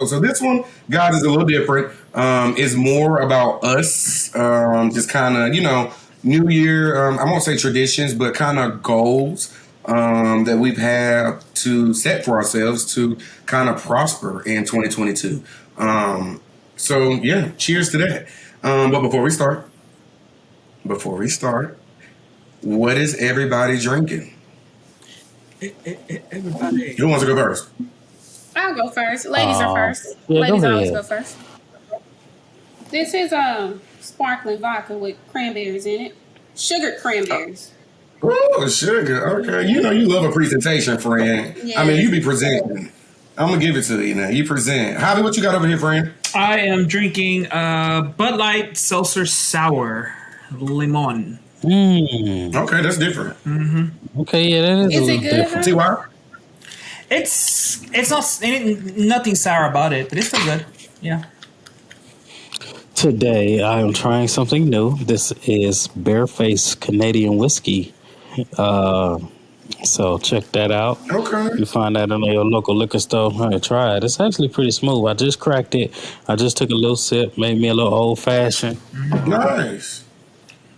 So this one, guys, is a little different. It's more about us, just kind of, New Year. I won't say traditions, but kind of goals that we've had to set for ourselves to kind of prosper in 2022. So yeah, cheers to that. But before we start, what is everybody drinking? Everybody. Who wants to go first? I'll go first. Ladies are first. Yeah, go Ladies always ahead. go first. This is sparkling vodka with cranberries in it. Sugared cranberries. Oh, sugar. Okay. You know you love a presentation, friend. I mean, you Yes. be presenting. I'm gonna give it to you now. You present. Javi, what you got over here, friend? I am drinking Bud Light Seltzer Sour Limon. Okay, that's different. Okay, yeah, that is a Is it little good, different. See huh? why? It's not nothing sour about it, but it's still good. Yeah. Today, I am trying something new. This is Barefaced Canadian whiskey. Uh, so check that out. Okay. You find that in your local liquor store. Try it. It's actually pretty smooth. I just cracked it. I just took a little sip, made me a little old fashioned. Nice.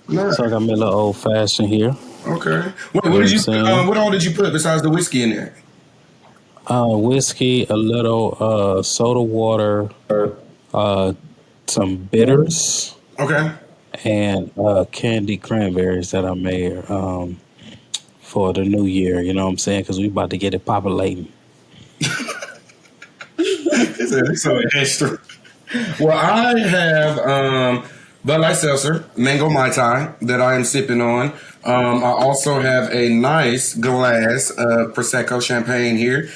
Nice. So I got me a little old fashioned here. Okay. Wait, You know what I'm saying? what all did you put besides the whiskey in there? Whiskey, a little soda water, uh, some bitters, Okay. and candied cranberries that I made for the new year. You know what I'm saying? Because we about to get it populating. It's so extra. Well, I have Bud Light Seltzer, Mango Mai Tai that I am sipping on. I also have a nice glass of Prosecco champagne here,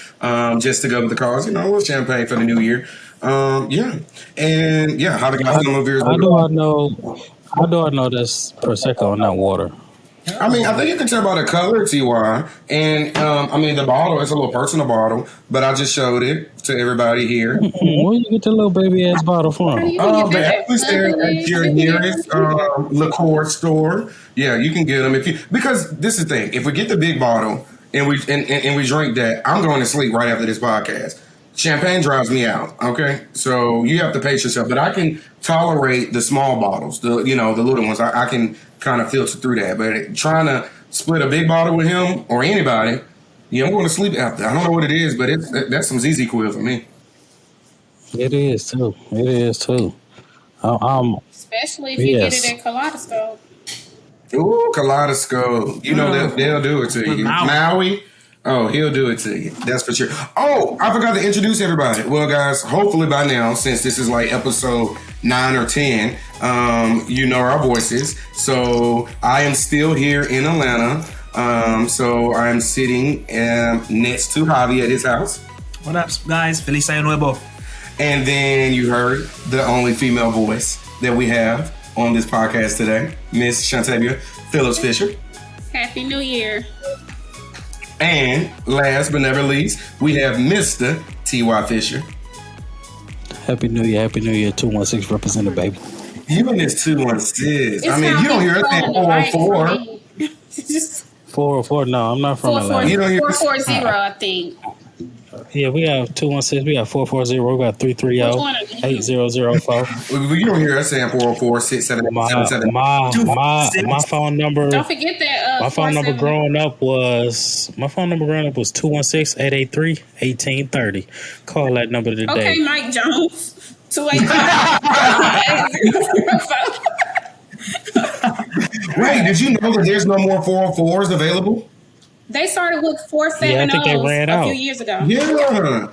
just to go with the cause. You know, a little champagne for the new year. Yeah, and yeah, how the guys How, some of yours? how do I know? How do I know that's prosecco and not water? I mean, I think you can tell by the color, Ty, and I mean the bottle. It's a little personal bottle, but I just showed it to everybody here. Where you get the little baby ass bottle Honey, from? you can get They that actually at said at Publix. your You can get nearest them. liqueur store. Yeah, you can get them if you because this is the thing. If we get the big bottle and we drink that, I'm going to sleep right after this podcast. Champagne drives me out. Okay, so you have to pace yourself. But I can tolerate the small bottles, the little ones. I can kind of filter through that. But trying to split a big bottle with him or anybody, yeah, I'm going to sleep after. I don't know what it is, but that's some ZZ Quill for me. It is too. It is too. Especially if you get it Yes. at Kaleidoscope. Ooh, kaleidoscope. You know they'll do it to you. Maui. Maui. Oh, he'll do it to you. That's for sure. Oh, I forgot to introduce everybody. Well, guys, hopefully by now, since this is like episode 9 or 10, you know our voices. So I am still here in Atlanta. So I'm sitting next to Javi at his house. What up, guys? Feliz Año Nuevo. And then you heard the only female voice that we have on this podcast today, Miss Shantavia Phillips Fisher. Happy New Year. And last but never least, we have Mr. T.Y. Fisher. Happy New Year. Happy New Year. 216 represented, baby. You and this 216. It's I mean, how you don't he's hear us saying rolling, right? 404. Just 404. No, I'm not from Atlanta. You don't hear 440, I think. Yeah, we have 216. We got 440. We got Which 330 one are you? 8004. You don't hear us saying 404 My phone number. Don't forget that My phone number 47. growing up was 216-883-1830. Call that number Okay, today. Mike Jones. 285. Wait, did you know that there's no more 404s available? They started with Yeah, I think they 470s ran a few out. years ago. Yeah.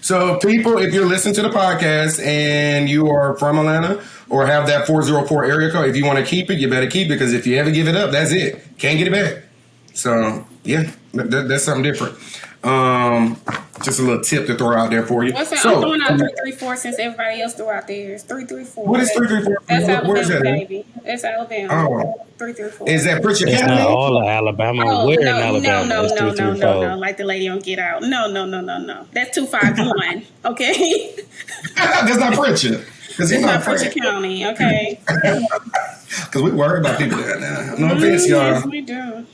So, people, if you're listening to the podcast and you are from Atlanta or have that 404 area code, if you want to keep it, you better keep it because if you ever give it up, that's it. Can't get it back. So, yeah, that's something different. Just a little tip to throw out there for you. What's that? I'm So, throwing out 334 since everybody else threw out theirs. 334. what is 334? That's Where's that? Alabama, At? baby. That's Alabama. Oh. 334. Is that Pritchard It's not County? all of Alabama. Oh, Where in no, Alabama no, is no, no, no, 334? like the lady on Get Out. No. That's 251. Okay? That's not Pritchard. Because he's It's not not Pritchard Pritchard. County, okay? Because we worry about people there now. No offense, Yes, y'all. we do.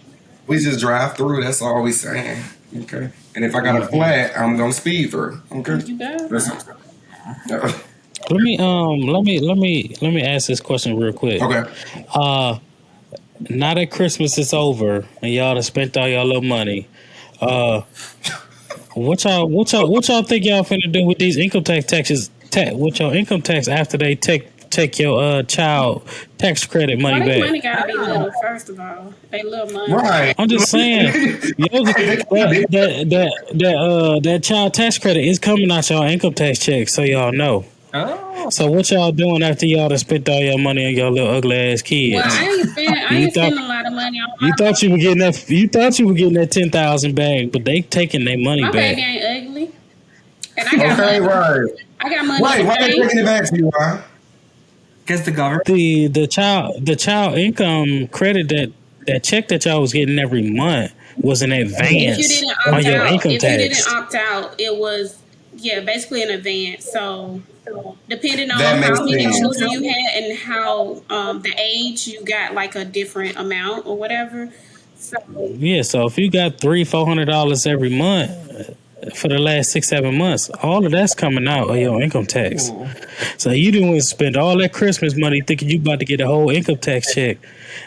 We just drive through. That's all we saying. Okay. And if I got a flat, I'm gonna speed through. Okay. You better. That's all. Let me ask this question real quick. Okay. Now that Christmas is over and y'all done spent all y'all little money, what y'all think y'all finna do with these income taxes? With your income tax after they take your child tax credit Well, money their back? money gotta be little, first of all. They little money. Right. I'm just saying, that child tax credit is coming out your income tax check, so y'all know. Oh, So what y'all doing after y'all done spent all your money on your little ugly ass kids? Well, I ain't spending a lot of money on You thought you were getting that. You thought you were getting that 10,000 back, but they taking their money my back. baby ain't ugly. And I got Okay, money. right. I got money. Wait, to why they pay. taking it back to you, why? guess the government. The child income credit that check that y'all was getting every month was an If you advance didn't on opt your out, income if you didn't tax. opt out, it was basically an advance. So depending on That makes how many sense. children you had and how the age, you got like a different amount or whatever. So Yeah, so if you got $300-$400 every month for the last 6-7 months, all of that's coming out of your income tax. So you didn't spend all that Christmas money thinking you about to get a whole income tax check,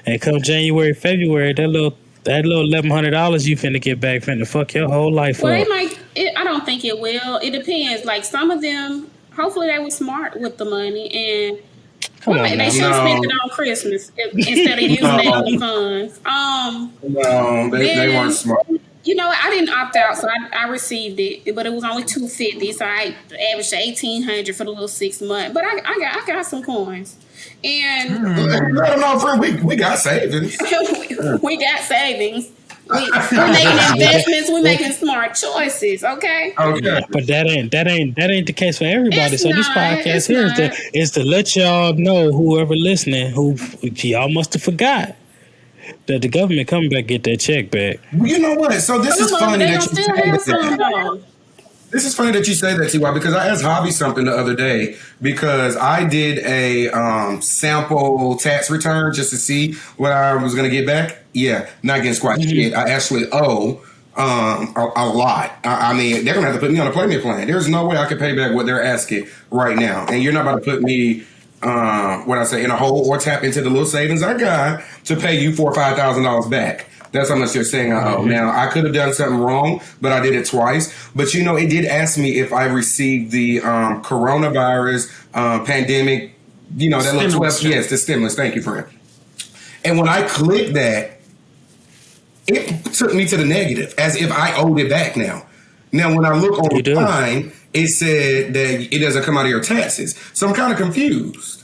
and come January, February, that little $1,100 you finna get back finna fuck your whole life well, they up. might. I don't think it will. It depends. Like some of them, hopefully they were smart with the money and. Come Well, on they now. should have spent No, it on Christmas instead of using their no, other funds. no, they weren't Then smart. you know I didn't opt out, so I received it, but it was only $250, so I averaged $1,800 for the little 6 month. But I got some coins, and Let them know, friend. We got savings. we got savings. We're making investments. We're making smart choices. Okay, Okay. But that ain't the case for everybody. it's So this not. podcast It's here not. is to let y'all know, whoever listening, who y'all must have forgot that the government coming back get that check back. Well, you know what? So this is Some of it funny they that gonna you still say have some that. though. This is funny that you say that, Ty, because I asked Javi something the other day because I did a sample tax return just to see what I was going to get back. Yeah, not getting squat shit. I actually owe a lot. I mean, they're going to have to put me on a payment plan. There's no way I can pay back what they're asking right now. And you're not about to put me, what I say, in a hole or tap into the little savings I got to pay you $4,000 or $5,000 back. That's how much they're saying I owe. Now, I could have done something wrong, but I did it twice. But, you know, it did ask me if I received the coronavirus pandemic, you know, that little Stimulus 12, check. yes, the stimulus. Thank you, friend. And when I clicked that, it took me to the negative, as if I owed it back now. Now, when I look You do. online, it said that it doesn't come out of your taxes. So I'm kind of confused.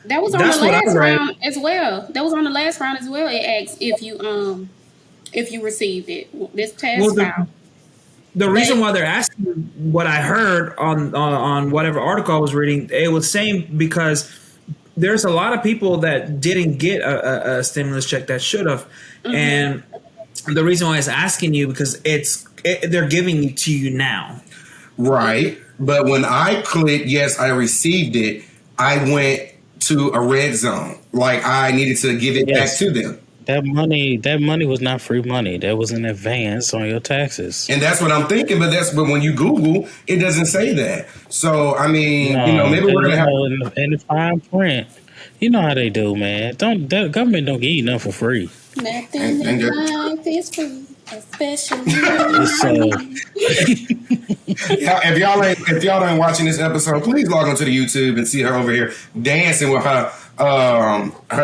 That was on That's the what I last read. round as well. That was on the last round as well. It asked if you received it this past Well, file. the reason why they're asking, what I heard on whatever article I was reading, it was saying because there's a lot of people that didn't get a stimulus check that should have, and the reason why it's asking you because they're giving it to you now. Right. But when I clicked, yes, I received it, I went to a red zone. Like I needed to give it back Yes. to them. That money was not free money. That was an advance on your taxes. And that's what I'm thinking. But when you Google, it doesn't say that. So, I mean, you know, No, maybe we're going to have. in the fine print. You know how they do, man. The government don't give you nothing for free. Nothing And in life is free, especially It's If y'all ain't watching this episode, please log onto the YouTube and see her over here dancing with her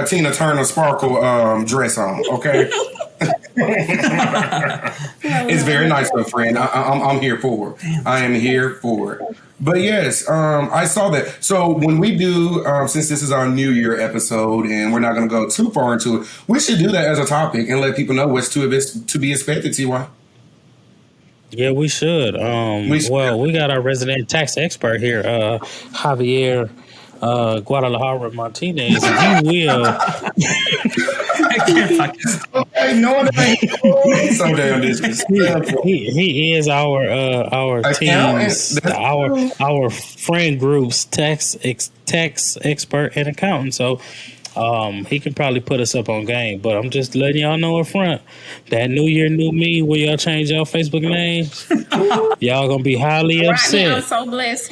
Tina Turner sparkle dress on. Okay. It's very nice, though, friend. I'm here for it. I am here for it. But yes, I saw that. So when we do, since this is our New Year episode and we're not going to go too far into it, we should do that as a topic and let people know what's to be expected, Ty. Yeah, we should. Well, we got our resident tax expert here, Javier Guadalajara Martinez. If you will, I can't fucking. Okay, no one ain't so damn disrespectful. he is our Accountant. team's That's cool. our friend group's tax expert and accountant. So He can probably put us up on game, but I'm just letting y'all know up front that New Year, New Me, where y'all change y'all Facebook names, y'all gonna be highly Right now, I'm upset so blessed.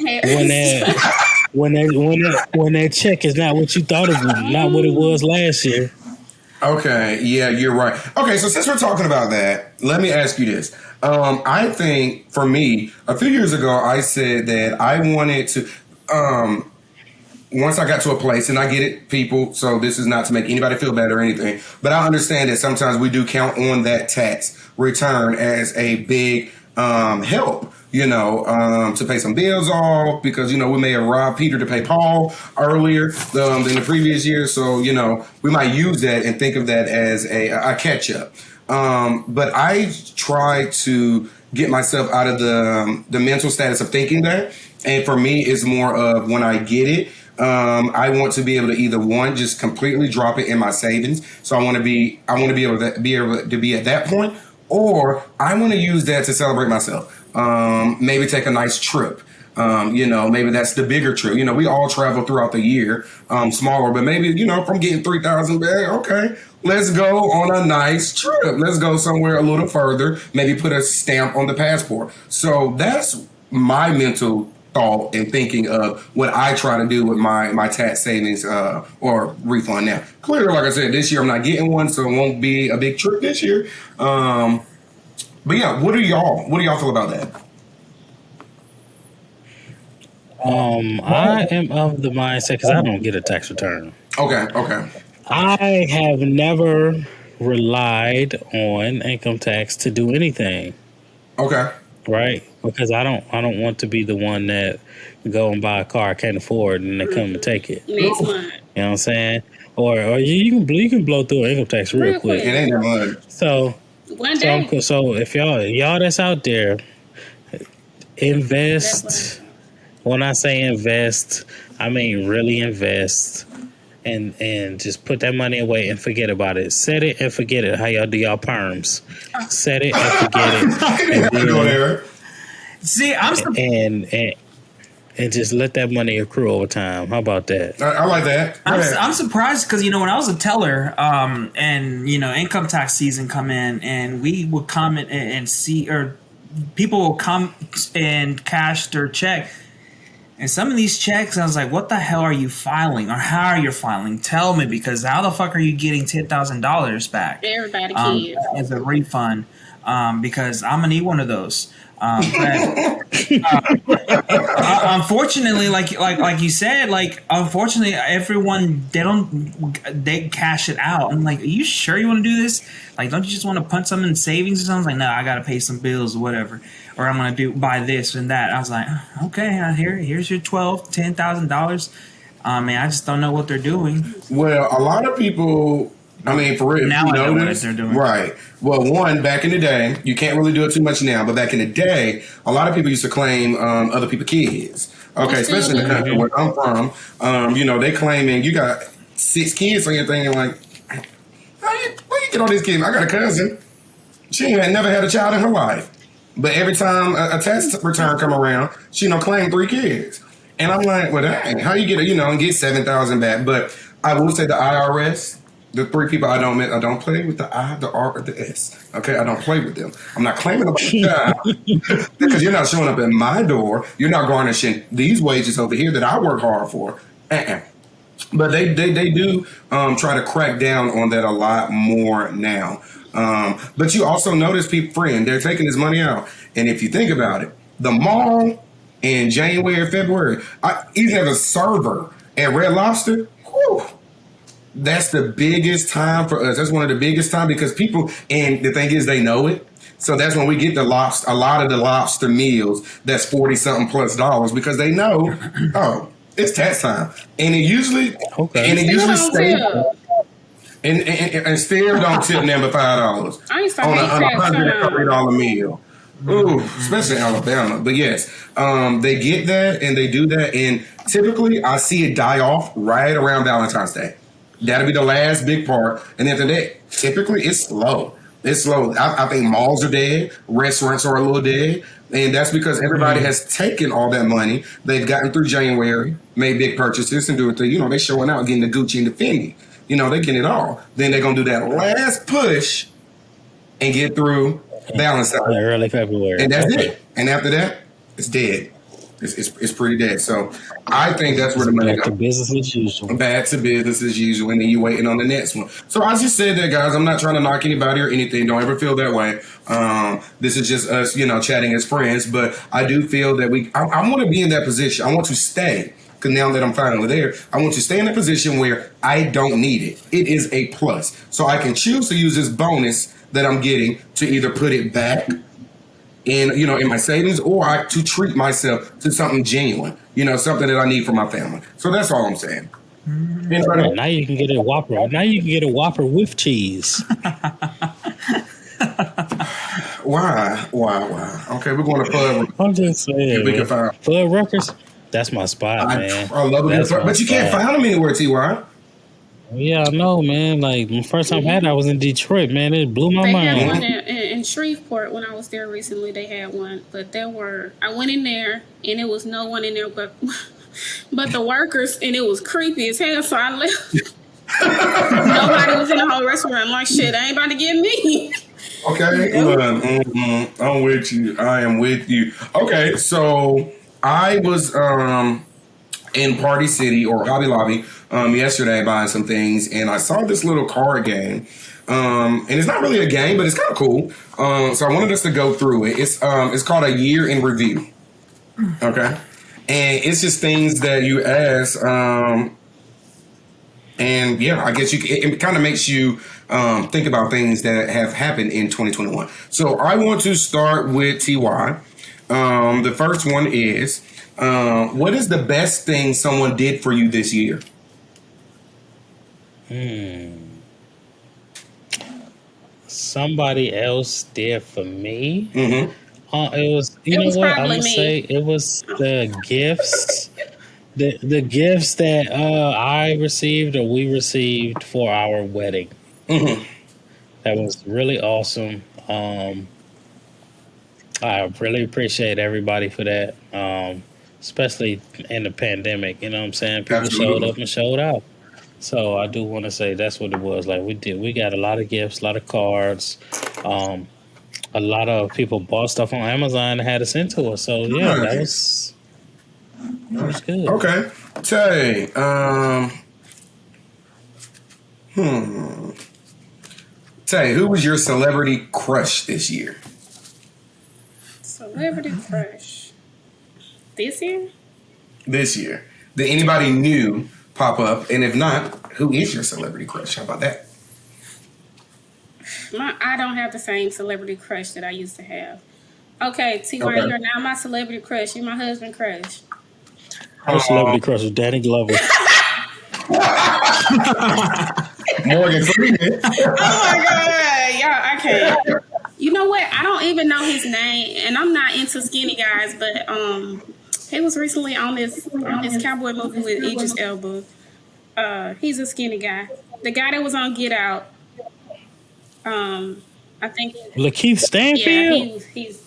when that check is not what you thought it was, not what it was last year. Okay, yeah, you're right. Okay, so since we're talking about that, let me ask you this. I think for me, a few years ago, I said that I wanted to. Once I got to a place, and I get it, people, so this is not to make anybody feel bad or anything, but I understand that sometimes we do count on that tax return as a big help, to pay some bills off because, we may have robbed Peter to pay Paul earlier than the previous year. So, we might use that and think of that as a catch up. But I try to get myself out of the mental status of thinking that. And for me, it's more of when I get it, I want to be able to either one, just completely drop it in my savings. So I want to be able to be at that point, or I want to use that to celebrate myself. Maybe take a nice trip. Maybe that's the bigger trip. We all travel throughout the year, smaller, but maybe, from getting 3,000 back, okay, let's go on a nice trip. Let's go somewhere a little further, maybe put a stamp on the passport. So that's my mental thought and thinking of what I try to do with my tax savings or refund. Now, clearly, like I said, this year I'm not getting one, so it won't be a big trip this year. But yeah, what do y'all feel about that? I am of the mindset because I don't get a tax return. Okay. I have never relied on income tax to do anything. Okay. Right? Because I don't want to be the one that go and buy a car I can't afford and they come and take it. Next month. You know what I'm saying? Or you can blow through an income tax real quick. It ain't that much. So one day. So if y'all that's out there, invest. When I say invest, I mean really invest. And just put that money away and forget about it. Set it and forget it. How y'all do y'all perms? Set it and forget it. See, and just let that money accrue over time. How about that? I like that. I'm surprised because when I was a teller, and income tax season come in, and we would come and see, or people will come and cash their check. And some of these checks, I was like, what the hell are you filing? Or how are you filing? Tell me, because how the fuck are you getting $10,000 back? Everybody can. As a refund, because I'm going to need one of those. Unfortunately, like you said, unfortunately, everyone, they cash it out. I'm like, are you sure you want to do this? Like, don't you just want to punch something in savings or something? Like, no, I got to pay some bills or whatever. Or I'm going to buy this and that. I was like, okay, here's your $10,000. Man, I just don't know what they're doing. Well, a lot of people, for real, now I know what they're doing. Right. Well, one, back in the day, you can't really do it too much now, but back in the day, a lot of people used to claim other people's kids. Okay, especially in the country where I'm from. They claiming you got 6 kids on your thing, and like, where you get all these kids? I got a cousin. She ain't never had a child in her life. But every time a tax return come around, she claim 3 kids. And I'm like, well, dang, how you get and get 7,000 back? But I will say the IRS, the 3 people I don't play with the I, the R, or the S. Okay, I don't play with them. I'm not claiming about the child because you're not showing up at my door. You're not garnishing these wages over here that I work hard for. But they do try to crack down on that a lot more now. But you also notice they're taking this money out. And if you think about it, the mall in January, February, I even have a server at Red Lobster. Whew, that's the biggest time for us. That's one of the biggest time because people, and the thing is they know it. So that's when we get a lot of the lobster meals that's 40 something plus dollars because they know, it's tax time. And it usually stays. And still don't tip number $5 on a $130 meal. Ooh, especially in Alabama. But yes, they get that and they do that. And typically, I see it die off right around Valentine's Day. That'll be the last big part. And after that, typically it's slow. It's slow. I think malls are dead. Restaurants are a little dead. And that's because everybody has taken all that money. They've gotten through January, made big purchases, and do it. They're showing out, getting the Gucci and the Fendi. You know, they getting it all. Then they're gonna do that last push and get through Valentine's. Early February. And that's it. And after that, it's dead. It's pretty dead. So I think that's where the money Back to goes. business as usual. Back to business as usual, and then you waiting on the next one. So I just said that, guys. I'm not trying to knock anybody or anything. Don't ever feel that way. This is just us, chatting as friends. But I do feel that I want to be in that position. I want to stay. Because now that I'm finally there, I want to stay in a position where I don't need it. It is a plus. So I can choose to use this bonus that I'm getting to either put it back in my savings, or to treat myself to something genuine, something that I need for my family. So that's all I'm saying. Right, now you can get a Whopper. Now you can get a Whopper with cheese. Why? Okay, we're going to Pub. I'm just saying. We can find. Fuddruckers, that's my spot, man. I love it, but you can't find them anywhere, Ty. Yeah, I know, man. Like, the first time I had it, I was in Detroit, man. It blew my They mind. had one in Shreveport when I was there recently. They had one, but I went in there and there was no one in there but the workers, and it was creepy as hell. So I left. Nobody was in the whole restaurant. I'm like, shit, I ain't about to get me. Okay, I'm with you. I am with you. Okay, so I was in Party City or Hobby Lobby yesterday buying some things, and I saw this little card game. And it's not really a game, but it's kind of cool. So I wanted us to go through it. It's called A Year in Review. Okay, and it's just things that you ask. And yeah, I guess it kind of makes you think about things that have happened in 2021. So I want to start with TY. The first one is, what is the best thing someone did for you this year? Somebody else did for me. Mm-hmm. It was, you know what? I'm gonna say it was the gifts. The gifts that I received or we received for our wedding. Mm-hmm. That was really awesome. I really appreciate everybody for that. Especially in the pandemic, you know what I'm saying? People Absolutely. showed up and showed out. So I do want to say that's what it was. Like we got a lot of gifts, a lot of cards. A lot of people bought stuff on Amazon and had it sent to us. So yeah, that was good. Okay. Tay, Tay, who was your celebrity crush this year? Celebrity crush. This year? This year. Did anybody new pop up? And if not, who is your celebrity crush? How about that? I don't have the same celebrity crush that I used to have. Okay, T. Okay. You're now my celebrity crush. You're my husband crush. Her celebrity crush was Danny Glover. Morgan Freeman. Oh my god, y'all! I can't. You know what? I don't even know his name, and I'm not into skinny guys. But he was recently on this cowboy movie with Idris Elba. He's a skinny guy. The guy that was on Get Out. I think. Lakeith Stanfield. Yeah, he's.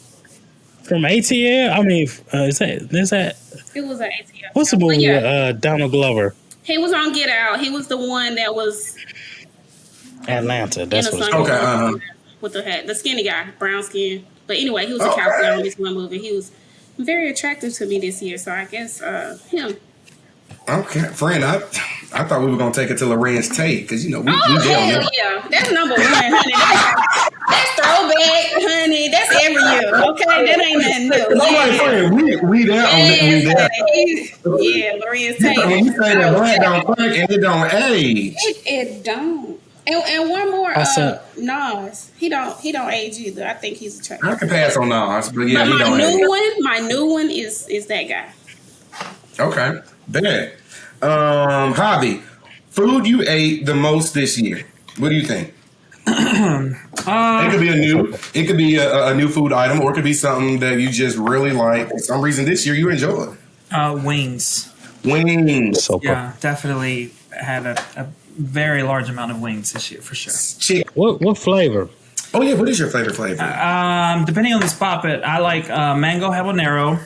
From ATL. I mean, is that? It was an ATL. What's the But movie yeah, with Donald Glover? he was on Get Out. He was the one that was Atlanta. That's in a what it's song called. Okay, with the hat, the skinny guy, brown skin. But anyway, he was a Okay. cowboy on this one movie. He was very attractive to me this year, so I guess him. Okay, friend, I thought we were gonna take it to Lorenz Tate because we Oh down hell there. yeah, that's number one, honey. That's throwback, honey. That's every year. Okay, that ain't nothing new. No, my friend, we there on that. We there. Yeah, Lorenz Tate. When you say that black don't crack and it don't age. It don't. And one more, Also- Nas. He don't age either. I think he's attractive. I can pass on Nas, but yeah, But he don't age. my new one is that guy. Okay, bad. Hobby, food you ate the most this year. What do you think? It could be a new food item, or it could be something that you just really like. For some reason, this year you enjoy. Wings. Wings, So Yeah, definitely had a very large amount of wings this year for sure. chicken. What flavor? Oh yeah, what is your favorite flavor? Depending on the spot, but I like mango habanero,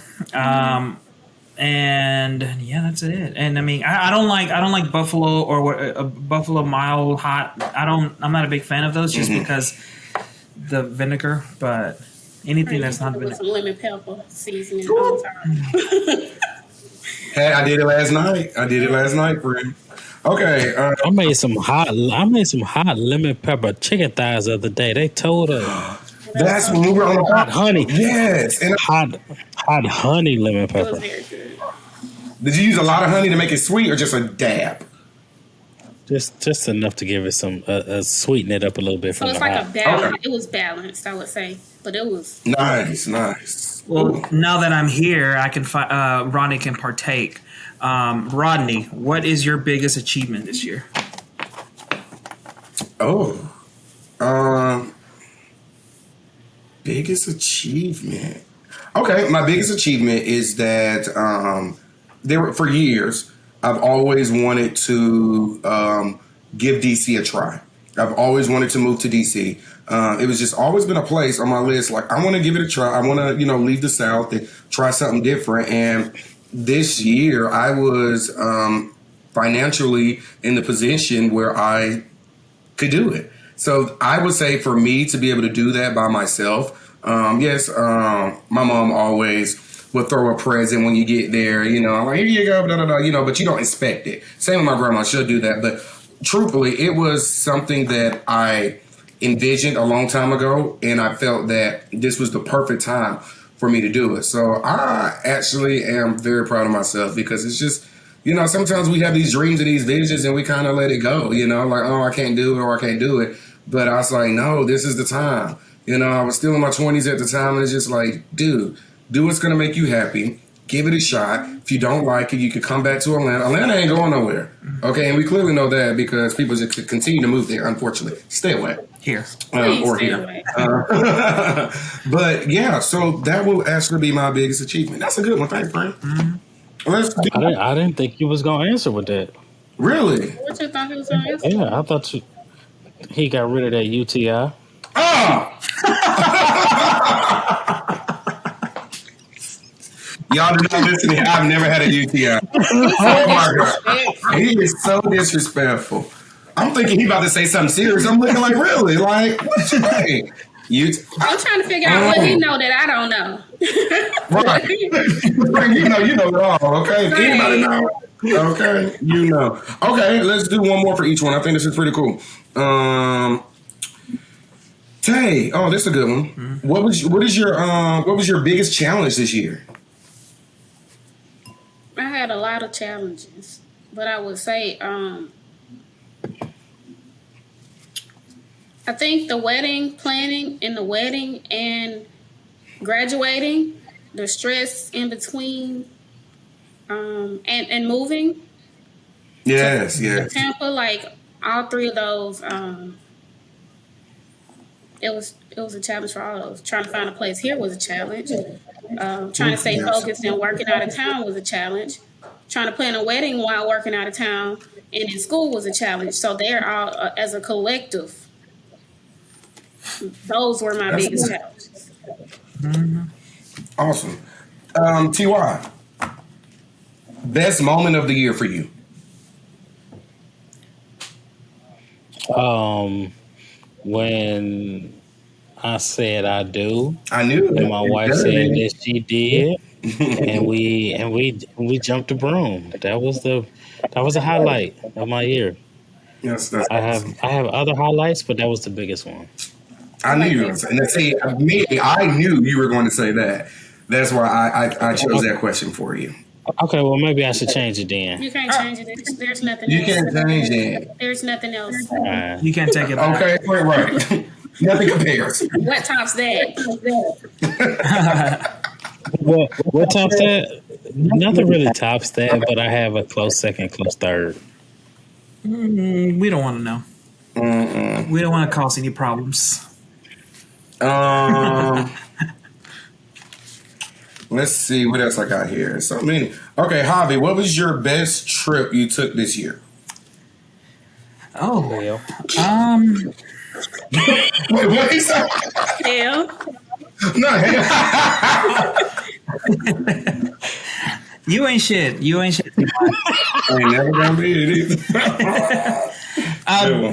And yeah, that's it. And I mean, I don't like Buffalo or Buffalo Mild Hot. I'm not a big fan of those just because the vinegar. But anything that's not with vinegar. some lemon pepper seasoning all the time. Hey, I did it last night, friend. Okay. I made some hot lemon pepper chicken thighs the other day. They told us That's when we were on the hot honey. Yes. And Hot honey lemon It was pepper. very good. did you use a lot of honey to make it sweet or just a dab? Just enough to give it some sweeten it up a little bit So from it's the like a hot. balance. It was balanced, I would say, but it was. Nice. Well, now that I'm here, I can Rodney can partake. Rodney, what is your biggest achievement this year? Biggest achievement. Okay, my biggest achievement is that for years I've always wanted to give DC a try. I've always wanted to move to DC. It was just always been a place on my list. Like I want to give it a try. I want to leave the South and try something different. And this year I was financially in the position where I could do it. So I would say for me to be able to do that by myself, yes, my mom always would throw a present when you get there, like, here you go, but you don't expect it. Same with my grandma, she'll do that. But truthfully, it was something that I envisioned a long time ago, and I felt that this was the perfect time for me to do it. So I actually am very proud of myself because it's just, sometimes we have these dreams and these visions and we kind of let it go, like, oh, I can't do it or I can't do it. But I was like, no, this is the time. I was still in my 20s at the time, and it's just like, dude, do what's going to make you happy. Give it a shot. If you don't like it, you can come back to Atlanta. Atlanta ain't going nowhere. Okay, and we clearly know that because people just continue to move there, unfortunately. Stay away. Here. Please Or stay here. away. But yeah, so that will actually be my biggest achievement. That's a good one. Thanks, Frank. Let's do I didn't think you was gonna answer with that. Really? What you thought he was going to answer? Yeah, I thought he got rid of that UTI. Oh! Y'all do not listen to me. I've never had a UTI. Oh my God. He is so disrespectful. I'm thinking he about to say something serious. I'm looking like, really? Like, what you mean? I'm trying to figure out what he know that I don't know. Right. you know it all, okay? If anybody know, okay, Okay, let's do one more for each one. I think this is pretty cool. Tay, oh, this is a good one. Mm-hmm. What was your biggest challenge this year? I had a lot of challenges, but I would say I think the wedding planning and the wedding and graduating, the stress in between, and moving Yes. to Tampa, like all three of those, it was a challenge for all of those. Trying to find a place here was a challenge. Trying to stay focused and working out of town was a challenge. Trying to plan a wedding while working out of town and in school was a challenge. So they're all as a collective. Those were my biggest challenges. Awesome. TY, best moment of the year for you? When I said I do, I knew and my wife said that. that she did, and we jumped the broom. That was a highlight of my year. Yes, that's I have other highlights, but that was the biggest one. I knew you were going to say. And see, I knew you were going to say that. That's why I chose that question for you. Okay, well maybe I should change it then. You can't change it. There's nothing You else. can't change it. There's nothing else. You can't take it back. Okay, right. Nothing compares. What tops that? What tops that? Nothing really tops that, but I have a close second, close third. We don't want to know. Mm-mm. We don't want to cause any problems. Let's see what else I got here. So many. Okay, Javi, what was your best trip you took this year? Oh, Well, Wait, what is that? Hell, No. You ain't shit. You ain't shit. I ain't never gonna be it either.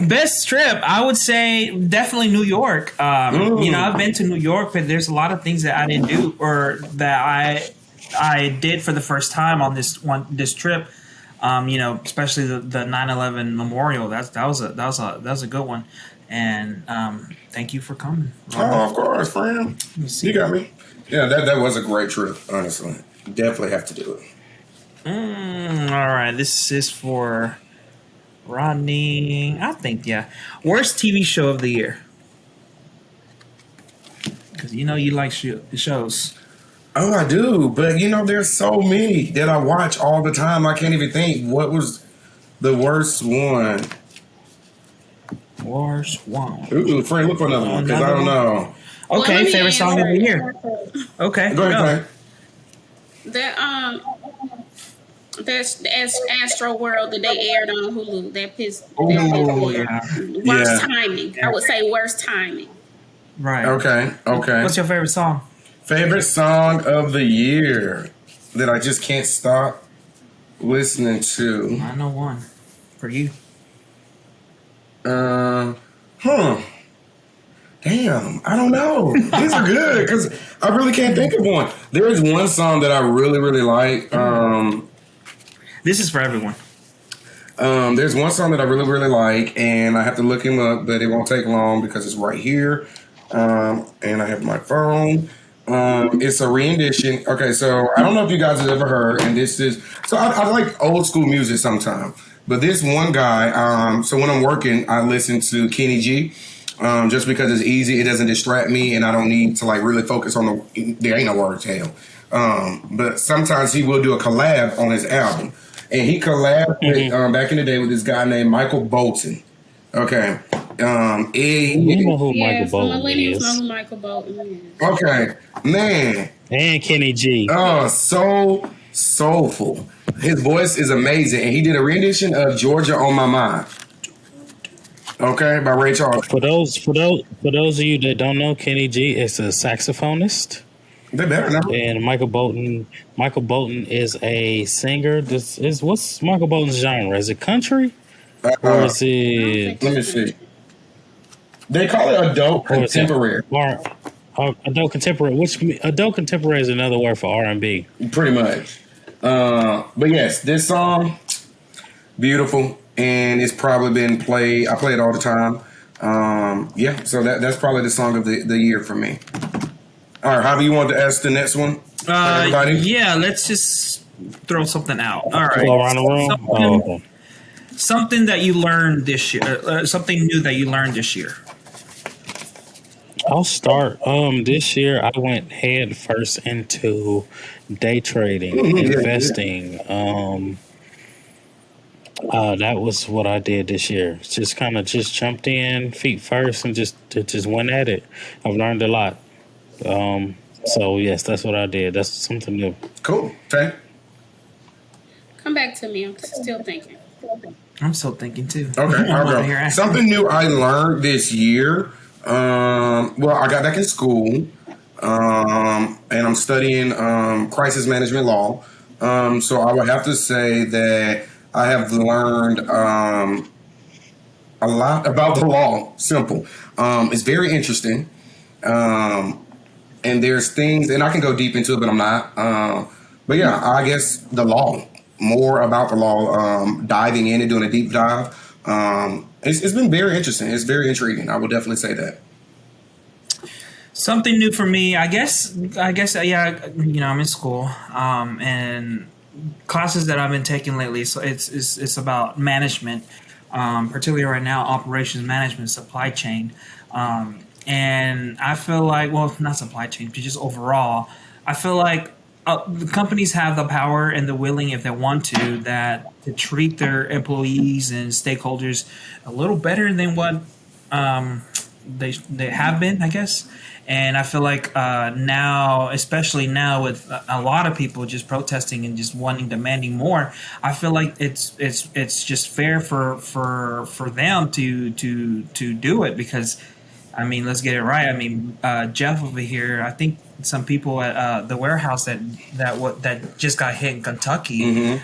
Best trip, I would say definitely New York. You know, I've been to New York, but there's a lot of things that I didn't do or that I did for the first time on this trip. You know, especially the 9/11 memorial. That was a good one. And thank you for coming. Oh, of course, friend. You got me. Yeah, that was a great trip. Honestly, definitely have to do it. All right, this is for Rodney. I think worst TV show of the year. Because you know you like shows. Oh, I do, but you know, there's so many that I watch all the time. I can't even think what was the worst one. Worst one. Ooh, friend, look for another one because I don't know. Okay, Well, let me favorite song of the year. Okay, Go ahead, That's Astro World that they aired on Hulu. That pissed. Oh yeah. Worst timing. I would say worst timing. Right. Okay. What's your favorite song? Favorite song of the year that I just can't stop listening to. I know one for you. Damn, I don't know. These are good because I really can't think of one. There is one song that I really, really like. This is for everyone. There's one song that I really, really like, and I have to look him up, but it won't take long because it's right here. And I have my phone. It's a rendition. Okay, so I don't know if you guys have ever heard, and this is so I like old school music sometimes, but this one guy. So when I'm working, I listen to Kenny G. Just because it's easy, it doesn't distract me, and I don't need to like really focus on there ain't no words, hell. But sometimes he will do a collab on his album, and he collabed with, back in the day with this guy named Michael Bolton. Okay, You know who Michael Bolton Millennials know is. who Michael Bolton is. okay, man. And Kenny G. Oh, so soulful. His voice is amazing, and he did a rendition of "Georgia on My Mind." Okay, by Ray Charles. For those of you that don't know, Kenny G is a saxophonist. They better know. And Michael Bolton is a singer. What's Michael Bolton's genre? Is it country? Or is it Let me see. They call it adult contemporary. adult contemporary? Which adult contemporary is another word for R&B. Pretty much. But yes, this song, beautiful, and it's probably been played. I play it all the time. Yeah, so that's probably the song of the year for me. All right, how do you want to ask the next one? Everybody? Yeah, let's just throw something out. All right. Go around the room. Something, something that you learned this year. Something new that you learned this year. I'll start. This year I went head first into day trading, investing. That was what I did this year. Just kind of jumped in feet first and just went at it. I've learned a lot. So yes, that's what I did. That's something new. Cool. Okay. Come back to me. I'm still thinking. I'm still thinking too. Okay. I'm I'll over here go. asking. Something new I learned this year. Well, I got back in school, and I'm studying crisis management law. So I would have to say that I have learned a lot about the law. Simple. It's very interesting. And there's things, and I can go deep into it, but I'm not. But yeah, I guess the law, more about the law, diving in and doing a deep dive. It's been very interesting. It's very intriguing. I would definitely say that. Something new for me, I guess. Yeah, I'm in school, and classes that I've been taking lately. So it's about management, particularly right now, operations management, supply chain. And I feel like, well, not supply chain, but just overall, I feel like the companies have the power and the willing, if they want to, to treat their employees and stakeholders a little better than what they have been, I guess. And I feel like now, especially now with a lot of people just protesting and just demanding more, I feel like it's just fair for them to do it because. I mean, let's get it right. I mean, Jeff over here, I think some people at the warehouse that just got hit in Kentucky.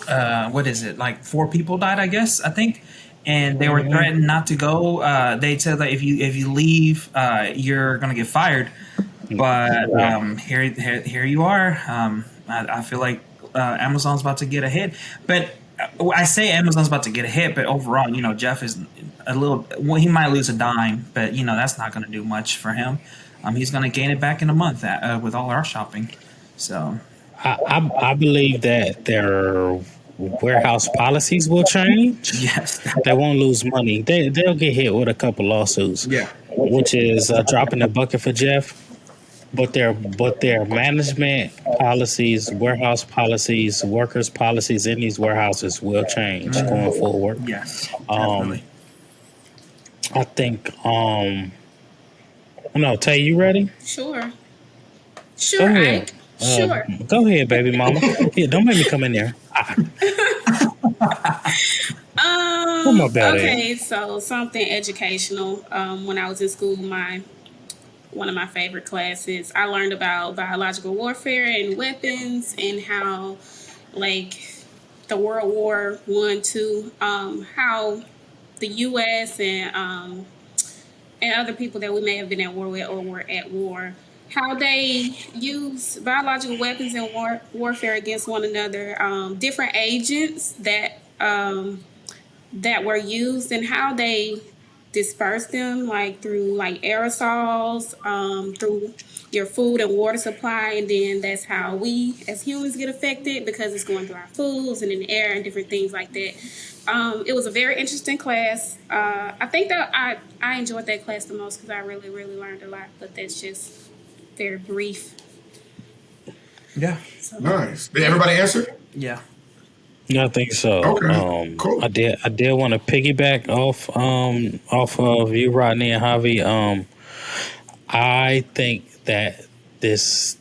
What is it? Like 4 people died, I guess. I think. And they were threatened not to go. They said that if you leave, you're gonna get fired. But here you are. I feel like Amazon's about to get a hit. But I say Amazon's about to get a hit, but overall, Jeff is a little. Well, he might lose a dime, but that's not gonna do much for him. He's gonna gain it back in a month with all our shopping. So I believe that their warehouse policies will change. yes, They won't lose money. They'll get hit with a couple lawsuits. Yeah. Which is dropping the bucket for Jeff. But their management policies, warehouse policies, workers policies in these warehouses will change going forward. yes, definitely. I think no, Tay, you ready? Sure. Go ahead. Ike. Sure. Go ahead, baby mama. Yeah, don't make me come in there. Where my belt at? Okay, so something educational. When I was in school, one of my favorite classes, I learned about biological warfare and weapons and how, like, the World War I, II, how the U.S. and other people that we may have been at war with or were at war, how they use biological weapons and warfare against one another, different agents that were used, and how they disperse them, like through like aerosols, through your food and water supply, and then that's how we as humans get affected because it's going through our foods and in the air and different things like that. It was a very interesting class. I think that I enjoyed that class the most because I really, really learned a lot, but that's just very brief. Yeah, Nice. Did everybody answer? yeah. Yeah, I think so. Okay, cool. I did want to piggyback off of you, Rodney and Javi. I think that this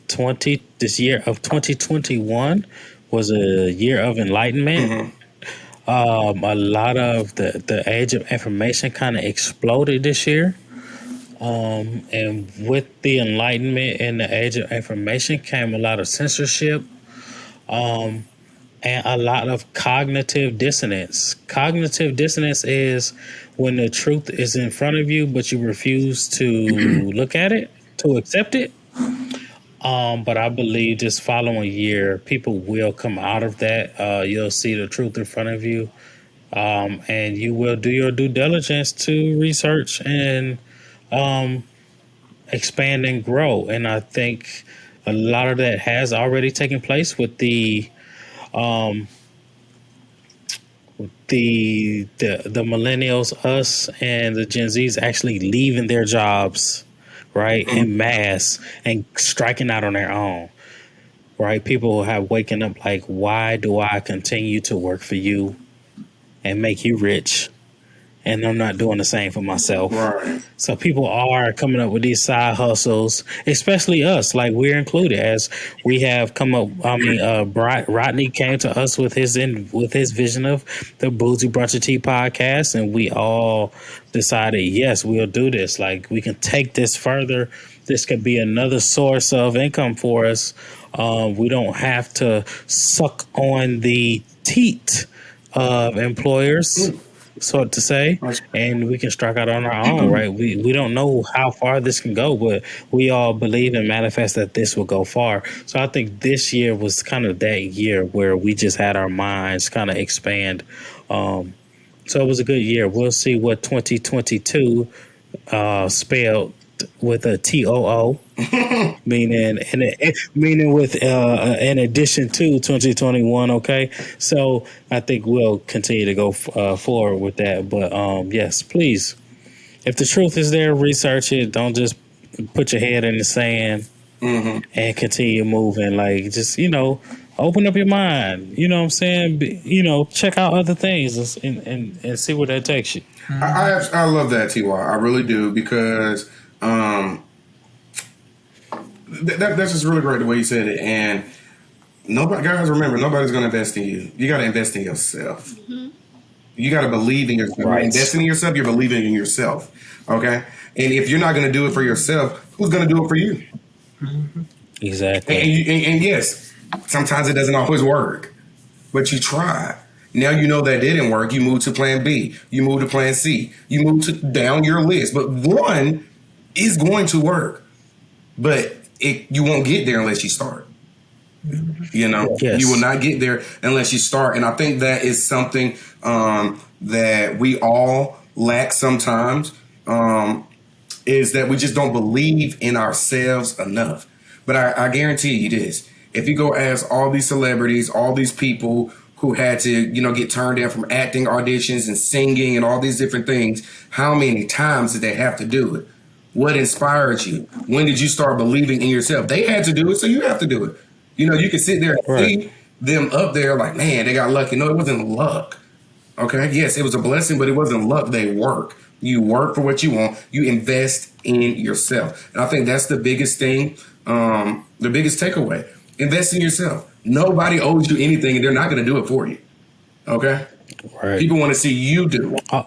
year of 2021 was a year of enlightenment. A lot of the age of information kind of exploded this year. And with the enlightenment and the age of information came a lot of censorship. And a lot of cognitive dissonance. Cognitive dissonance is when the truth is in front of you, but you refuse to look at it, to accept it. But I believe this following year, people will come out of that. You'll see the truth in front of you. And you will do your due diligence to research and expand and grow. And I think a lot of that has already taken place with the millennials, us, and the Gen Zs actually leaving their jobs, right, en masse and striking out on their own, right? People have waken up like, why do I continue to work for you and make you rich, and I'm not doing the same for myself? Right. So people are coming up with these side hustles, especially us, like we're included, as we have come up. I mean, Rodney came to us with his vision of the Boozy Brunch of Tea podcast, and we all decided, yes, we'll do this. Like, we can take this further. This could be another source of income for us. We don't have to suck on the teat of employers, so to say, and we can strike out on our own, right? We don't know how far this can go, but we all believe and manifest that this will go far. So I think this year was kind of that year where we just had our minds kind of expand. So it was a good year. We'll see what 2022 spelled with a TOO, meaning with in addition to 2021. Okay, so I think we'll continue to go forward with that. But yes, please, if the truth is there, research it. Don't just put your head in the sand and continue moving. Like, just open up your mind. You know what I'm saying? Check out other things and see where that takes you. I love that, TY. I really do, because that's just really great the way you said it. And guys, remember, nobody's going to invest in you. You got to invest in yourself. You got to believe in yourself. Right. Investing in yourself, you're believing in yourself. Okay? And if you're not going to do it for yourself, who's going to do it for you? Exactly. And yes, sometimes it doesn't always work, but you try. Now you know that didn't work. You move to plan B. You move to plan C. You move to down your list. But one is going to work. But you won't get there unless you start. You know, Yes. you will not get there unless you start. And I think that is something that we all lack sometimes, is that we just don't believe in ourselves enough. But I guarantee you this. If you go ask all these celebrities, all these people who had to, get turned down from acting auditions and singing and all these different things, how many times did they have to do it? What inspired you? When did you start believing in yourself? They had to do it, so you have to do it. You can sit there and Right. see them up there like, man, they got lucky. No, it wasn't luck. Okay, yes, it was a blessing, but it wasn't luck. They work. You work for what you want. You invest in yourself. And I think that's the biggest thing, the biggest takeaway. Invest in yourself. Nobody owes you anything, and they're not going to do it for you. Okay? Right. People want to see you do it.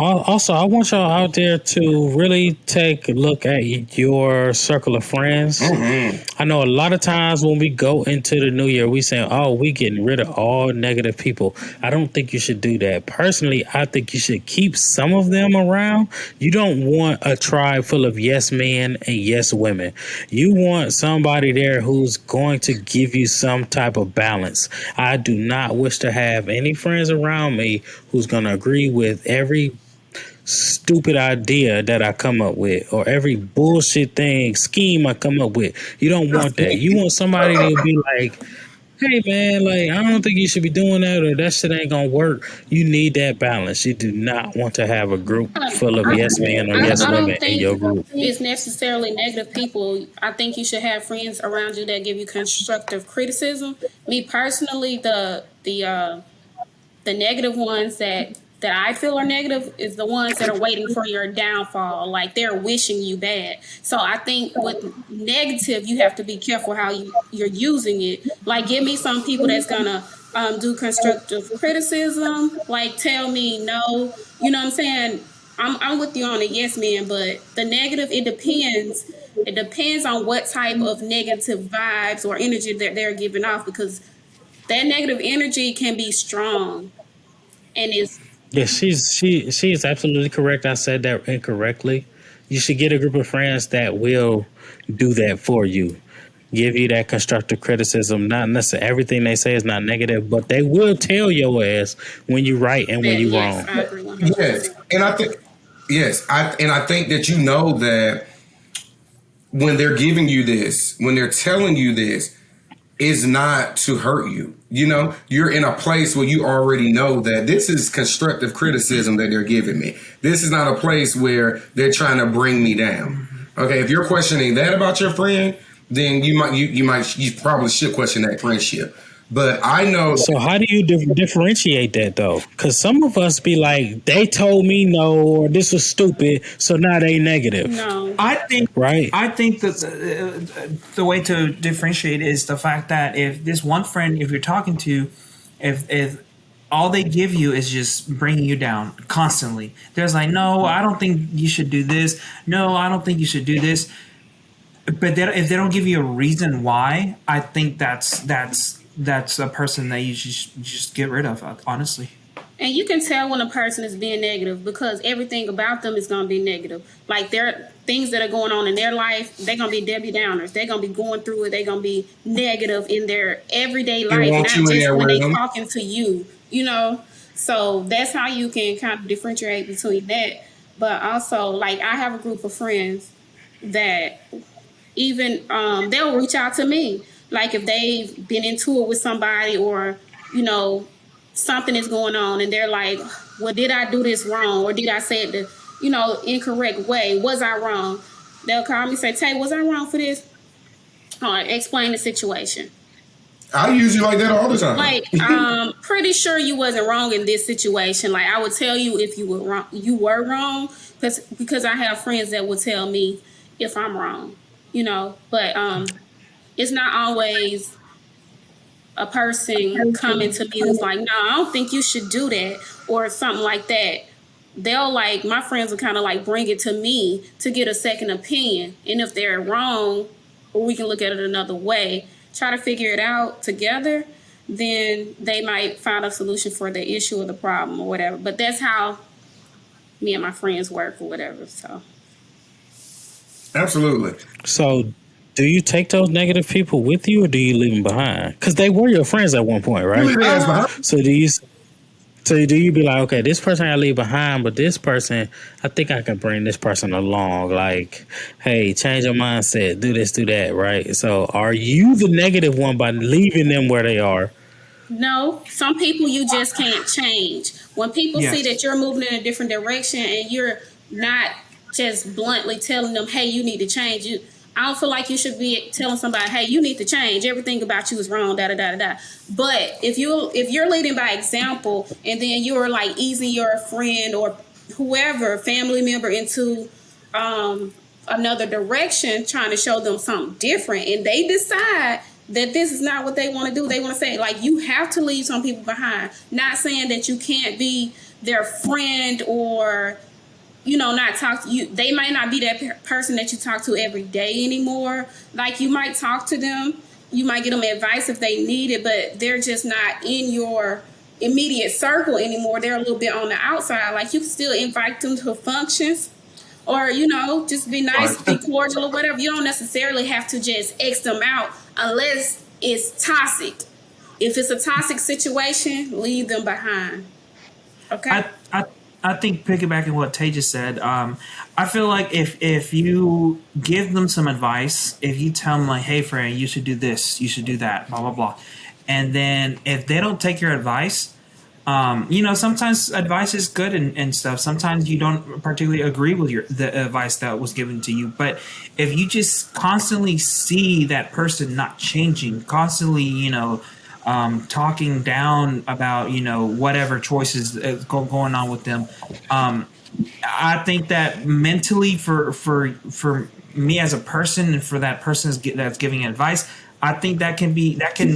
Also, I want y'all out there to really take a look at your circle of friends. I know a lot of times when we go into the new year, we say, "Oh, we getting rid of all negative people." I don't think you should do that. Personally, I think you should keep some of them around. You don't want a tribe full of yes men and yes women. You want somebody there who's going to give you some type of balance. I do not wish to have any friends around me who's going to agree with every stupid idea that I come up with or every bullshit scheme I come up with. You don't want that. You want somebody to be like, hey man, like I don't think you should be doing that or that shit ain't gonna work. You need that balance. You do not want to have a group full of yes men or yes I women don't in think your group. it's necessarily negative people. I think you should have friends around you that give you constructive criticism. Me personally, the negative ones that I feel are negative is the ones that are waiting for your downfall. Like they're wishing you bad. So I think with negative, you have to be careful how you're using it. Like give me some people that's gonna do constructive criticism. Like tell me no. You know what I'm saying? I'm with you on a yes man, but the negative, it depends. It depends on what type of negative vibes or energy that they're giving off because that negative energy can be strong and it's Yeah, she is absolutely correct. I said that incorrectly. You should get a group of friends that will do that for you. Give you that constructive criticism. Not necessarily everything they say is not negative, but they will tell your ass when you right and when that. you Yes, wrong. I agree 100%. Yes. And I think, yes, I think that that when they're giving you this, when they're telling you this, is not to hurt you. You're in a place where you already know that this is constructive criticism that they're giving me. This is not a place where they're trying to bring me down. Okay, if you're questioning that about your friend, then you probably should question that friendship. But I know, So how do you differentiate that though? Because some of us be like, they told me no, or this was stupid, so now they negative, No. I think right? I think that the way to differentiate is the fact that if this one friend, if you're talking to, if all they give you is just bringing you down constantly, there's like, no, I don't think you should do this. No, I don't think you should do this. But if they don't give you a reason why, I think that's a person that you just get rid of. Honestly. And you can tell when a person is being negative because everything about them is going to be negative. Like there are things that are going on in their life, they're going to be Debbie Downers. They're going to be going through it. They're going to be negative in their everyday life, want not you in just there when with they them. talking to you, So that's how you can kind of differentiate between that. But also, like I have a group of friends that even they'll reach out to me. Like if they've been into it with somebody or, something is going on and they're like, well, did I do this wrong? Or did I say it the, incorrect way? Was I wrong? They'll call me and say, Tay, was I wrong for this? Or explain the situation. I use you like that all the time. Like, I'm pretty sure you wasn't wrong in this situation. Like, I would tell you if you were wrong, because I have friends that will tell me if I'm wrong, But it's not always a person coming to me who's like, no, I don't think you should do that or something like that. they'll like, my friends will kind of like bring it to me to get a second opinion. And if they're wrong, or we can look at it another way, try to figure it out together, then they might find a solution for the issue or the problem or whatever. But that's how me and my friends work or whatever. So Absolutely. So, do you take those negative people with you, or do you leave them behind? Because they were your friends at one point, You right? leave their ass behind. So do you? So do you be like, okay, this person I leave behind, but this person, I think I can bring this person along. Like, hey, change your mindset, do this, do that, right? So, are you the negative one by leaving them where they are? no, some people you just can't change. When people Yes. see that you're moving in a different direction and you're not just bluntly telling them, hey, you need to change. I don't feel like you should be telling somebody, hey, you need to change. Everything about you is wrong, da da da da da. But if you're leading by example, and then you're like easing your friend or whoever, family member, into another direction, trying to show them something different, and they decide that this is not what they want to do, they want to say, like, you have to leave some people behind. Not saying that you can't be their friend or, you know, not talk to you. They might not be that person that you talk to every day anymore. Like, you might talk to them, you might get them advice if they need it, but they're just not in your immediate circle anymore. They're a little bit on the outside. Like, you can still invite them to functions, or, you know, just be nice, be cordial or whatever. You don't necessarily have to just X them out unless it's toxic. If it's a toxic situation, leave them behind. Okay? I think piggybacking what Tay just said, I feel like if you give them some advice, if you tell them like, hey friend, you should do this, you should do that, blah blah blah, and then if they don't take your advice, you know, sometimes advice is good and stuff. Sometimes you don't particularly agree with the advice that was given to you. But if you just constantly see that person not changing, constantly, you know, talking down about, you know, whatever choices going on with them, I think that mentally for me as a person and for that person that's giving advice, I think that can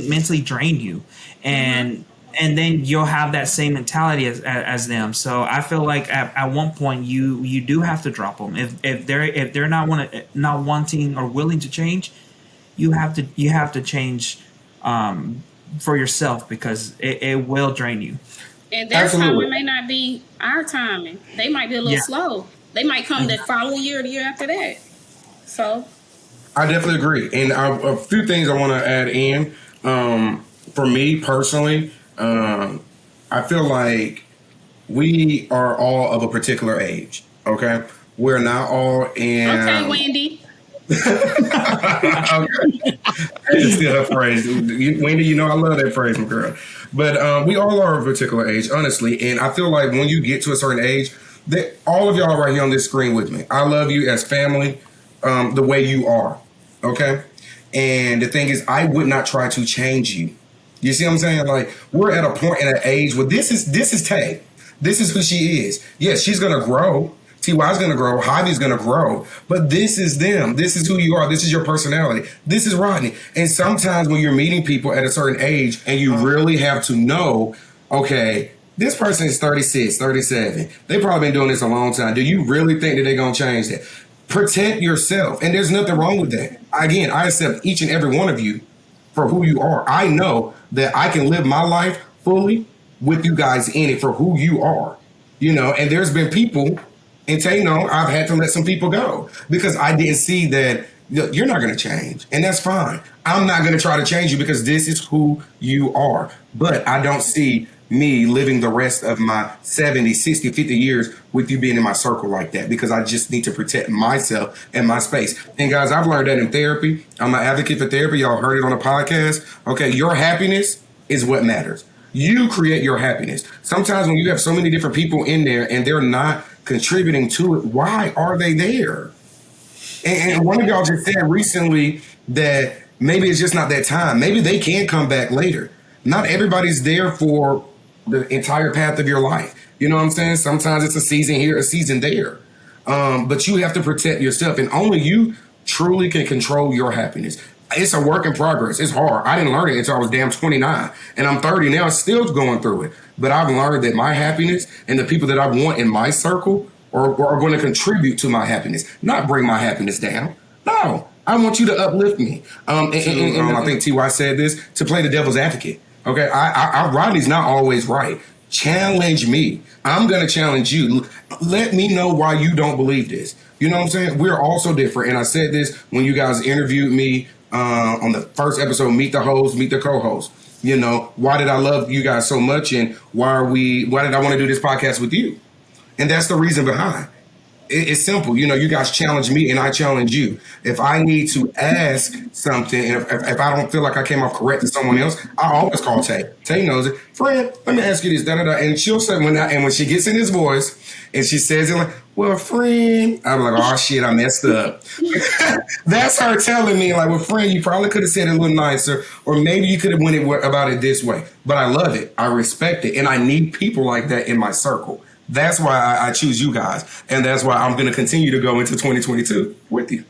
mentally drain you, and then you'll have that same mentality as them. So I feel like at one point you do have to drop them if they're not wanting or willing to change. You have to change for yourself, because it will drain you. And their Absolutely. timing may not be our timing. They might be a little slow. They might come the following year or the year after that. So I definitely agree. And a few things I want to add in. For me personally, I feel like we are all of a particular age. Okay, we're not all in. okay, Wendy. Okay. It's still a phrase. Wendy, you know I love that phrase, my girl. But we all are of a particular age, honestly. And I feel like when you get to a certain age, that all of y'all right here on this screen with me, I love you as family, the way you are. Okay? And the thing is, I would not try to change you. You see what I'm saying? Like, we're at a point in an age where this is Tay. This is who she is. Yes, she's going to grow. TY's going to grow. Javi's going to grow. But this is them. This is who you are. This is your personality. This is Rodney. And sometimes when you're meeting people at a certain age and you really have to know, okay, this person is 36, 37. They've probably been doing this a long time. Do you really think that they're going to change that? Protect yourself. And there's nothing wrong with that. Again, I accept each and every one of you for who you are. I know that I can live my life fully with you guys in it for who you are. You know, and there's been people, and Tay, no, I've had to let some people go because I didn't see that you're not going to change. And that's fine. I'm not going to try to change you because this is who you are. But I don't see me living the rest of my 70, 60, 50 years with you being in my circle like that, because I just need to protect myself and my space. And guys, I've learned that in therapy. I'm an advocate for therapy. Y'all heard it on the podcast. Okay, your happiness is what matters. You create your happiness. Sometimes when you have so many different people in there and they're not contributing to it, why are they there? And one of y'all just said recently that maybe it's just not that time. Maybe they can come back later. Not everybody's there for the entire path of your life. You know what I'm saying? Sometimes it's a season here, a season there. But you have to protect yourself, and only you truly can control your happiness. it's a work in progress. It's hard. I didn't learn it until I was damn 29. And I'm 30 now, still going through it. But I've learned that my happiness and the people that I want in my circle are going to contribute to my happiness, not bring my happiness down. No, I want you to uplift me. And I think T.Y. said this, to play the devil's advocate. Okay, Rodney's not always right. Challenge me. I'm going to challenge you. Let me know why you don't believe this. You know what I'm saying? We're also different. And I said this when you guys interviewed me on the first episode, Meet the Host, Meet the Co-Host. You know, why did I love you guys so much, and why did I want to do this podcast with you? And that's the reason behind. It's simple. You know, you guys challenge me and I challenge you. If I need to ask something, and if I don't feel like I came off correct to someone else, I always call Tay. Tay knows it. Friend, let me ask you this, da-da-da. And she'll say, when she gets in his voice and she says it like, well, friend, I'm like, oh shit, I messed up. That's her telling me, like, well, friend, you probably could have said it a little nicer, or maybe you could have went about it this way. But I love it. I respect it. And I need people like that in my circle. That's why I choose you guys. And that's why I'm going to continue to go into 2022 with you.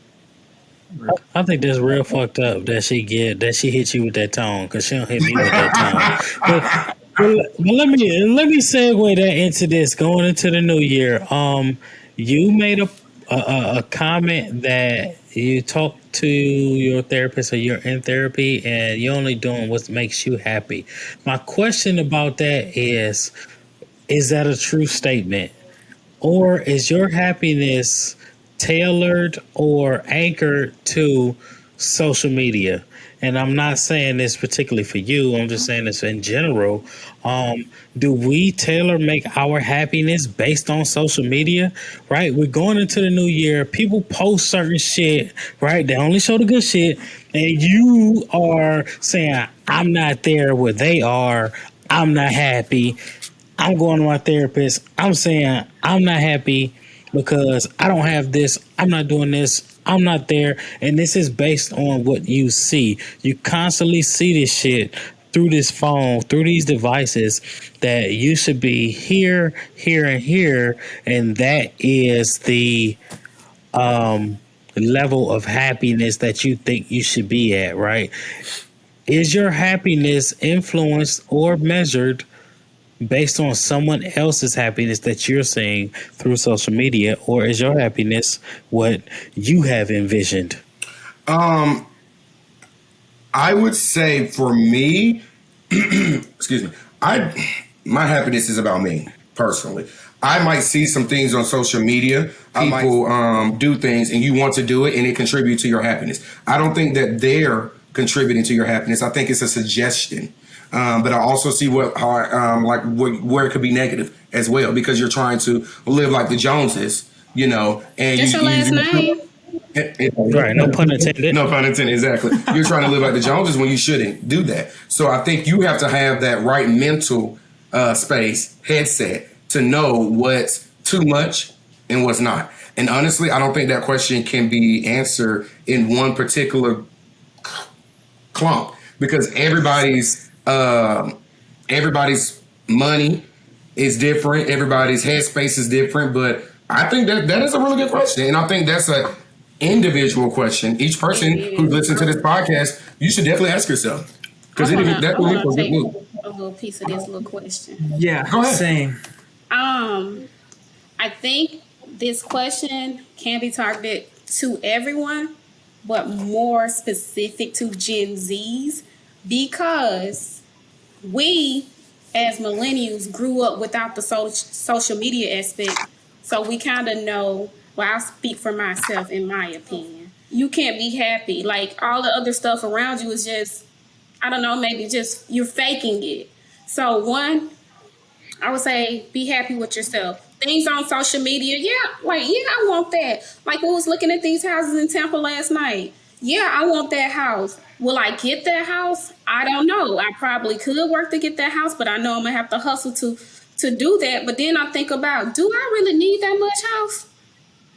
I think that's real fucked up that she hit you with that tone, because she don't hit me with that tone. But let me segue that into this going into the new year. You made a comment that you talked to your therapist, or you're in therapy, and you're only doing what makes you happy. My question about that is that a true statement, or is your happiness tailored or anchored to social media? And I'm not saying this particularly for you, I'm just saying this in general. Do we tailor make our happiness based on social media? Right? We're going into the new year. People post certain shit, right? They only show the good shit. And you are saying, I'm not there where they are. I'm not happy. I'm going to my therapist. I'm saying I'm not happy because I don't have this. I'm not doing this. I'm not there. And this is based on what you see. You constantly see this shit through this phone, through these devices, that you should be here, here, and here. And that is the level of happiness that you think you should be at, right? Is your happiness influenced or measured based on someone else's happiness that you're seeing through social media, or is your happiness what you have envisioned? I would say for me, excuse me, my happiness is about me personally. I might see some things on social media. People do things and you want to do it and it contributes to your happiness. I don't think that they're contributing to your happiness. I think it's a suggestion. But I also see where it could be negative as well, because you're trying to live like the Joneses, you know. And just your last name. Right, no pun intended. No pun intended, exactly. You're trying to live like the Joneses when you shouldn't do that. So I think you have to have that right mental space, headset, to know what's too much and what's not. And honestly, I don't think that question can be answered in one particular clump, because everybody's money is different. Everybody's headspace is different. But I think that is a really good question. And I think that's a individual question. Each person who listens to this podcast, you should definitely ask yourself. Because I want to take a little piece of this little question. Yeah, go ahead. Same. I think this question can be targeted to everyone, but more specific to Gen Zs, because we as millennials grew up without the social media aspect. So we kind of know, well, I'll speak for myself, in my opinion. You can't be happy. Like, all the other stuff around you is just, I don't know, maybe just you're faking it. So one, I would say be happy with yourself. Things on social media, I want that. Like, we was looking at these houses in Tampa last night. Yeah, I want that house. Will I get that house? I don't know. I probably could work to get that house, but I know I'm going to have to hustle to do that. But then I think about, do I really need that much house?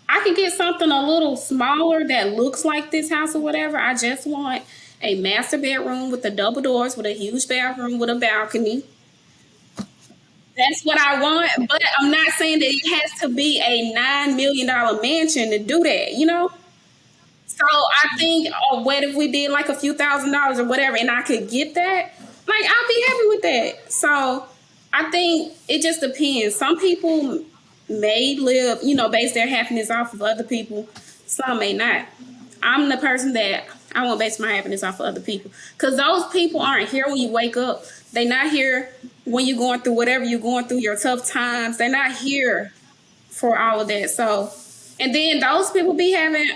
I can get something a little smaller that looks like this house or whatever. I just want a master bedroom with the double doors, with a huge bathroom, with a balcony. That's what I want, but I'm not saying that it has to be a $9 million mansion to do that, you know? So I think, what if we did like a few $1,000s or whatever, and I could get that? Like, I'll be happy with that. So I think it just depends. Some people may live, base their happiness off of other people. Some may not. I'm the person that I won't base my happiness off of other people, because those people aren't here when you wake up. They're not here when you're going through whatever you're going through, your tough times. They're not here for all of that. So, and then those people be having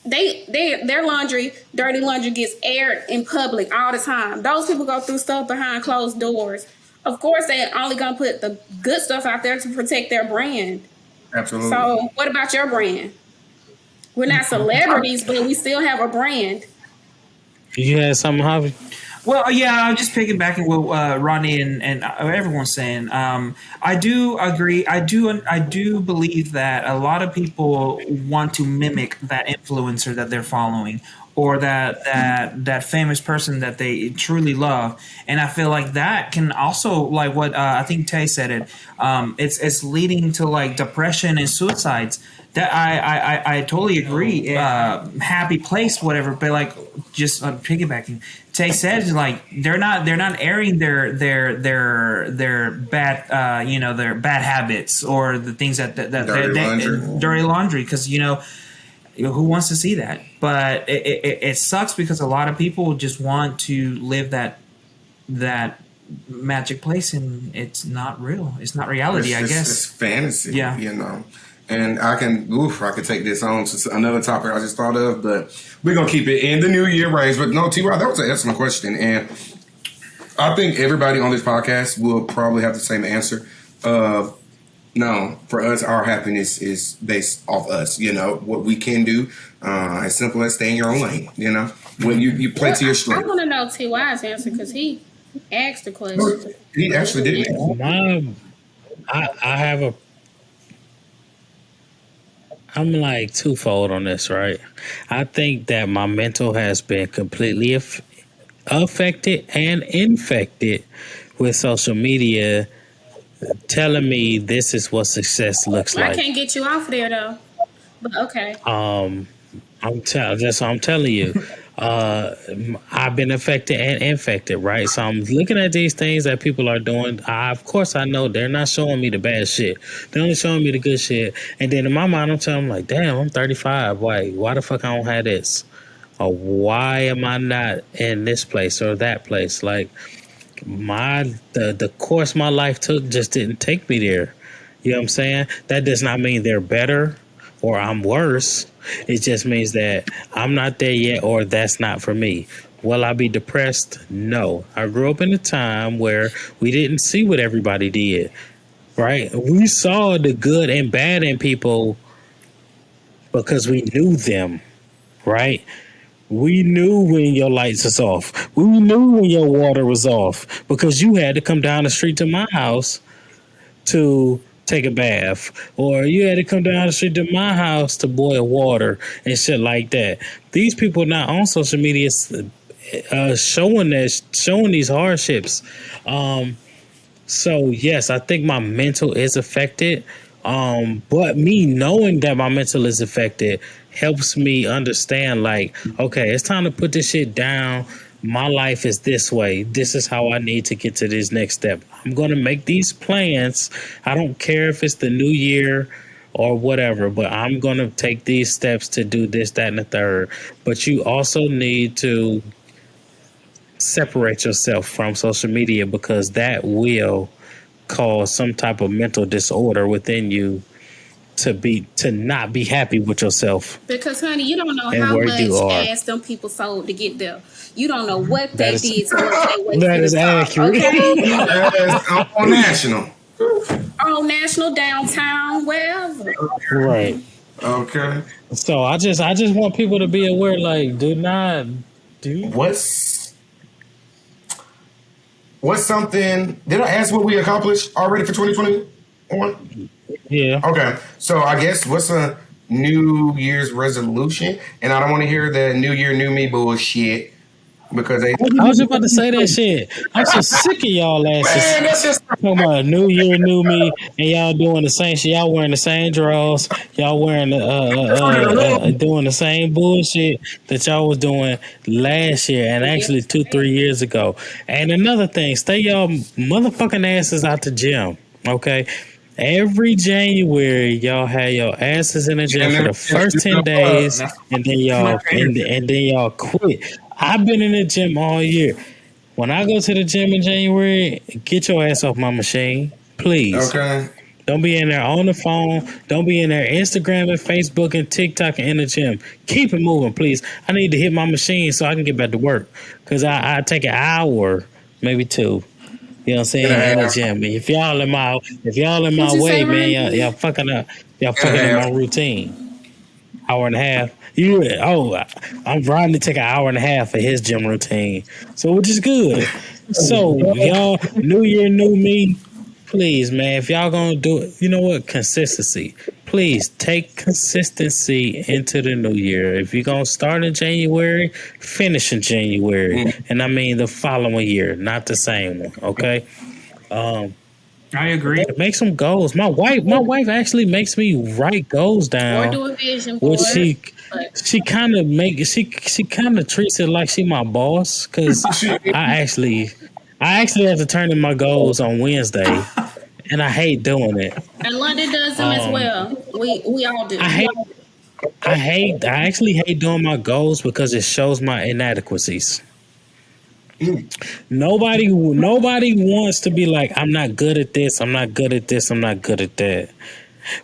their laundry, dirty laundry, gets aired in public all the time. Those people go through stuff behind closed doors. Of course, they're only gonna put the good stuff out there to protect their brand. Absolutely. So, what about your brand? We're not celebrities, but we still have a brand. You had something, Javi? Well, yeah, I'm just piggybacking what Ronnie and everyone's saying. I do agree. I do believe that a lot of people want to mimic that influencer that they're following, or that famous person that they truly love. And I feel like that can also, like what I think Tay said it. It's leading to like depression and suicides. That I totally agree. Happy place, whatever. But like, just piggybacking, Tay said like they're not airing their bad their bad habits or the things that dirty laundry, because who wants to see that? But it sucks because a lot of people just want to live that magic place, and it's not real. It's not reality. I guess it's fantasy. Yeah. And I could take this on to another topic I just thought of, but we're gonna keep it in the new year range. But no, T-Rod, that was an excellent question, and I think everybody on this podcast will probably have the same answer. No, for us, our happiness is based off us. What we can do, as simple as stay in your own lane. When you play to your strength. I want to know T.Y.'s answer because he asked the question. He actually didn't. I have I'm like twofold on this, right? I think that my mental has been completely affected and infected with social media telling me this is what success looks like. I can't get you off there though. But okay. That's what I'm telling you. I've been affected and infected, right? So I'm looking at these things that people are doing. Of course, I know they're not showing me the bad shit. They're only showing me the good shit. And then in my mind, I'm telling them like, damn, I'm 35. Why the fuck I don't have this? Or why am I not in this place or that place? Like the course my life took just didn't take me there. You know what I'm saying? That does not mean they're better or I'm worse. It just means that I'm not there yet, or that's not for me. Will I be depressed? No. I grew up in a time where we didn't see what everybody did, right? We saw the good and bad in people because we knew them, right? We knew when your lights was off. We knew when your water was off because you had to come down the street to my house to take a bath, or you had to come down the street to my house to boil water and shit like that. These people not on social media showing these hardships. So yes, I think my mental is affected. But me knowing that my mental is affected helps me understand, like, okay, it's time to put this shit down. My life is this way. This is how I need to get to this next step. I'm going to make these plans. I don't care if it's the new year or whatever, but I'm going to take these steps to do this, that, and the third. But you also need to separate yourself from social media because that will cause some type of mental disorder within you to not be happy with yourself. Because, honey, you don't know how much ass them people sold to get there. You don't know what they did to work their way. That is accurate. Okay? On national. On national, downtown, wherever. Right. Okay. So I just want people to be aware, like, do not do. What's something? Did I ask what we accomplished already for 2021? Yeah. Okay. So I guess what's a New Year's resolution? And I don't want to hear the New Year, New Me bullshit. because they. I was about to say that shit. I'm so sick of y'all asses. Man, that's just Talking about New Year, new me, and y'all doing the same shit. Y'all wearing the same drawers. Y'all wearing doing the same bullshit that y'all was doing last year and actually 2-3 years ago. And another thing, stay y'all motherfucking asses out the gym, okay? Every January, y'all had your asses in the gym for the first 10 days, and then y'all quit. I've been in the gym all year. When I go to the gym in January, get your ass off my machine, please. okay. Don't be in there on the phone. Don't be in there Instagram and Facebook and TikTok and in the gym. Keep it moving, please. I need to hit my machine so I can get back to work. Because I take an hour, maybe 2. You know what I'm saying? In the gym. And if y'all in my What'd you way, say, man, Ryan? y'all fucking up. Y'all fucking up my routine. Hour and a half. I'm Rodney take an hour and a half for his gym routine. So which is good. So y'all, new year, new me. Please, man, if y'all gonna do it, you know what? Consistency. Please take consistency into the new year. If you're gonna start in January, finish in January. And I mean the following year, not the same one. Okay. I agree. Make some goals. My wife actually makes me write goals Or down. do a vision board. Which she kind of treats it like she my boss because I actually have to turn in my goals on Wednesday, and I hate doing it. And London does them as well. We all do. I actually hate doing my goals because it shows my inadequacies. Nobody wants to be like, I'm not good at this, I'm not good at this, I'm not good at that.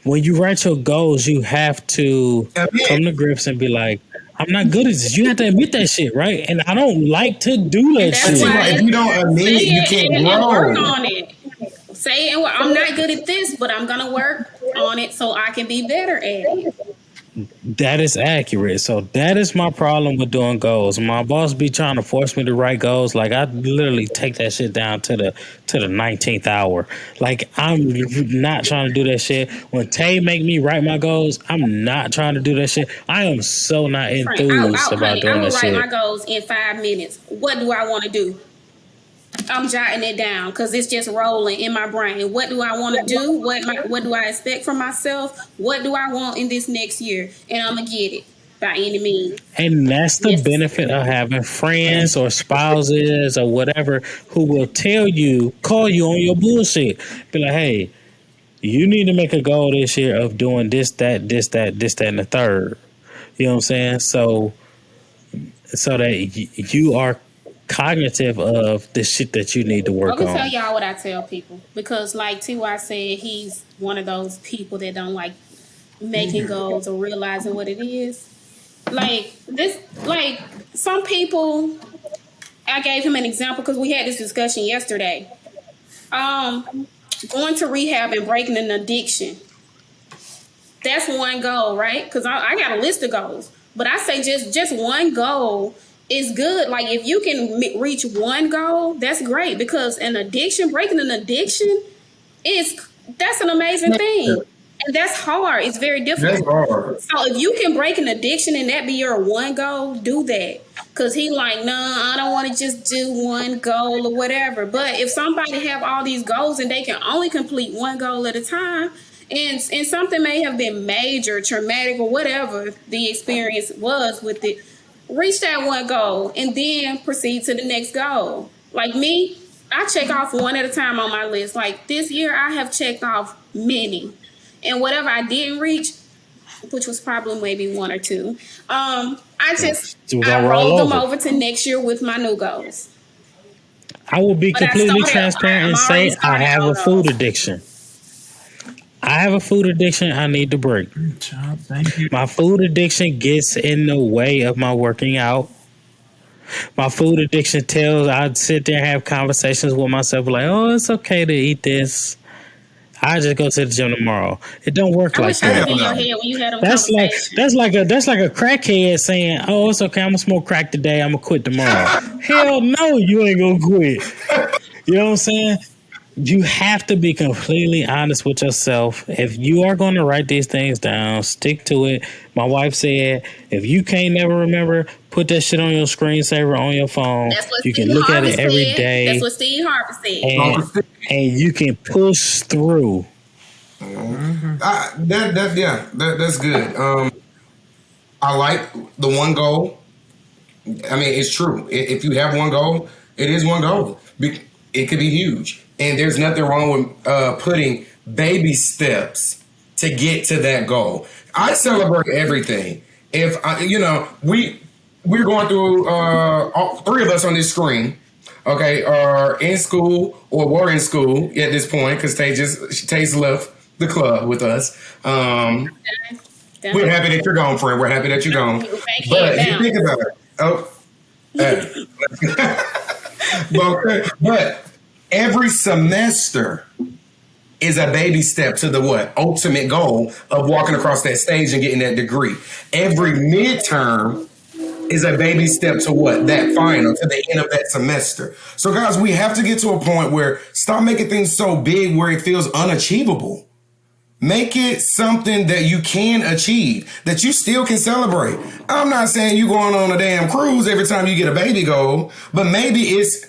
When you write your goals, you have to come to grips and be like, I'm not good at this. You have to admit that shit, right? And I don't like to do that That's shit. why If you don't admit it, you can't and work grow. on it. Say it. I'm not good at this, but I'm gonna work on it so I can be better at it. That is accurate. So that is my problem with doing goals. My boss be trying to force me to write goals. Like I literally take that shit down to the 19th hour. Like I'm not trying to do that shit. When Tay make me write my goals, I'm not trying to do that shit. I am so not enthused about doing I will that write shit. my goals in 5 minutes. What do I want to do? I'm jotting it down because it's just rolling in my brain. What do I want to do? What do I expect from myself? What do I want in this next year? And I'm gonna get it by any means. And that's the Yes. benefit of having friends or spouses or whatever who will call you on your bullshit. Be like, hey, you need to make a goal this year of doing this, that, and the third. You know what I'm saying? So that you are cognitive of the shit that you need to I'm work gonna tell on. y'all what I tell people because, like T.Y. said, he's one of those people that don't like making goals or realizing what it is. Like some people. I gave him an example because we had this discussion yesterday. Going to rehab and breaking an addiction. That's one goal, right? Because I got a list of goals, but I say just one goal is good. Like if you can reach one goal, that's great because breaking an addiction that's an amazing thing. And that's hard. It's very difficult. That's hard. So if you can break an addiction and that be your one goal, do that. Cause he like, no, I don't want to just do one goal or whatever. But if somebody have all these goals and they can only complete one goal at a time, and something may have been major, traumatic, or whatever the experience was with it, reach that one goal and then proceed to the next goal. Like me, I check off one at a time on my list. Like this year, I have checked off many. And whatever I didn't reach, which was probably maybe one or two, I rolled them over to next year with my new goals. I will be completely transparent and say I have a food addiction. I have a food addiction I need to break. Good job. Thank you. My food addiction gets in the way of my working out. My food addiction I'd sit there and have conversations with myself like, oh, it's okay to eat this. I just go to the gym tomorrow. It don't work like that. In your head when you had them That's like a crackhead saying, "Oh, it's okay. I'm gonna smoke crack today. I'm gonna quit tomorrow." Hell no, you ain't gonna quit. You know what I'm saying? You have to be completely honest with yourself. If you are going to write these things down, stick to it. My wife said, if you can't never remember, put that shit on your screensaver on your phone. That's what You can Steve look Harvey at it every said. day, That's what Steve Harvey said. and you can push through. That's good. I like the one goal. I mean, it's true. If you have one goal, it is one goal. It could be huge, and there's nothing wrong with putting baby steps to get to that goal. I celebrate everything. If we're going through all three of us on this screen, okay, are in school or were in school at this point because Tay's left the club with us. We're happy that you're gone, friend. We're happy that you're gone. But you think about it. But every semester is a baby step to the ultimate goal of walking across that stage and getting that degree. Every midterm is a baby step to that final, to the end of that semester. So guys, we have to get to a point where stop making things so big where it feels unachievable. Make it something that you can achieve, that you still can celebrate. I'm not saying you going on a damn cruise every time you get a baby goal, but maybe it's,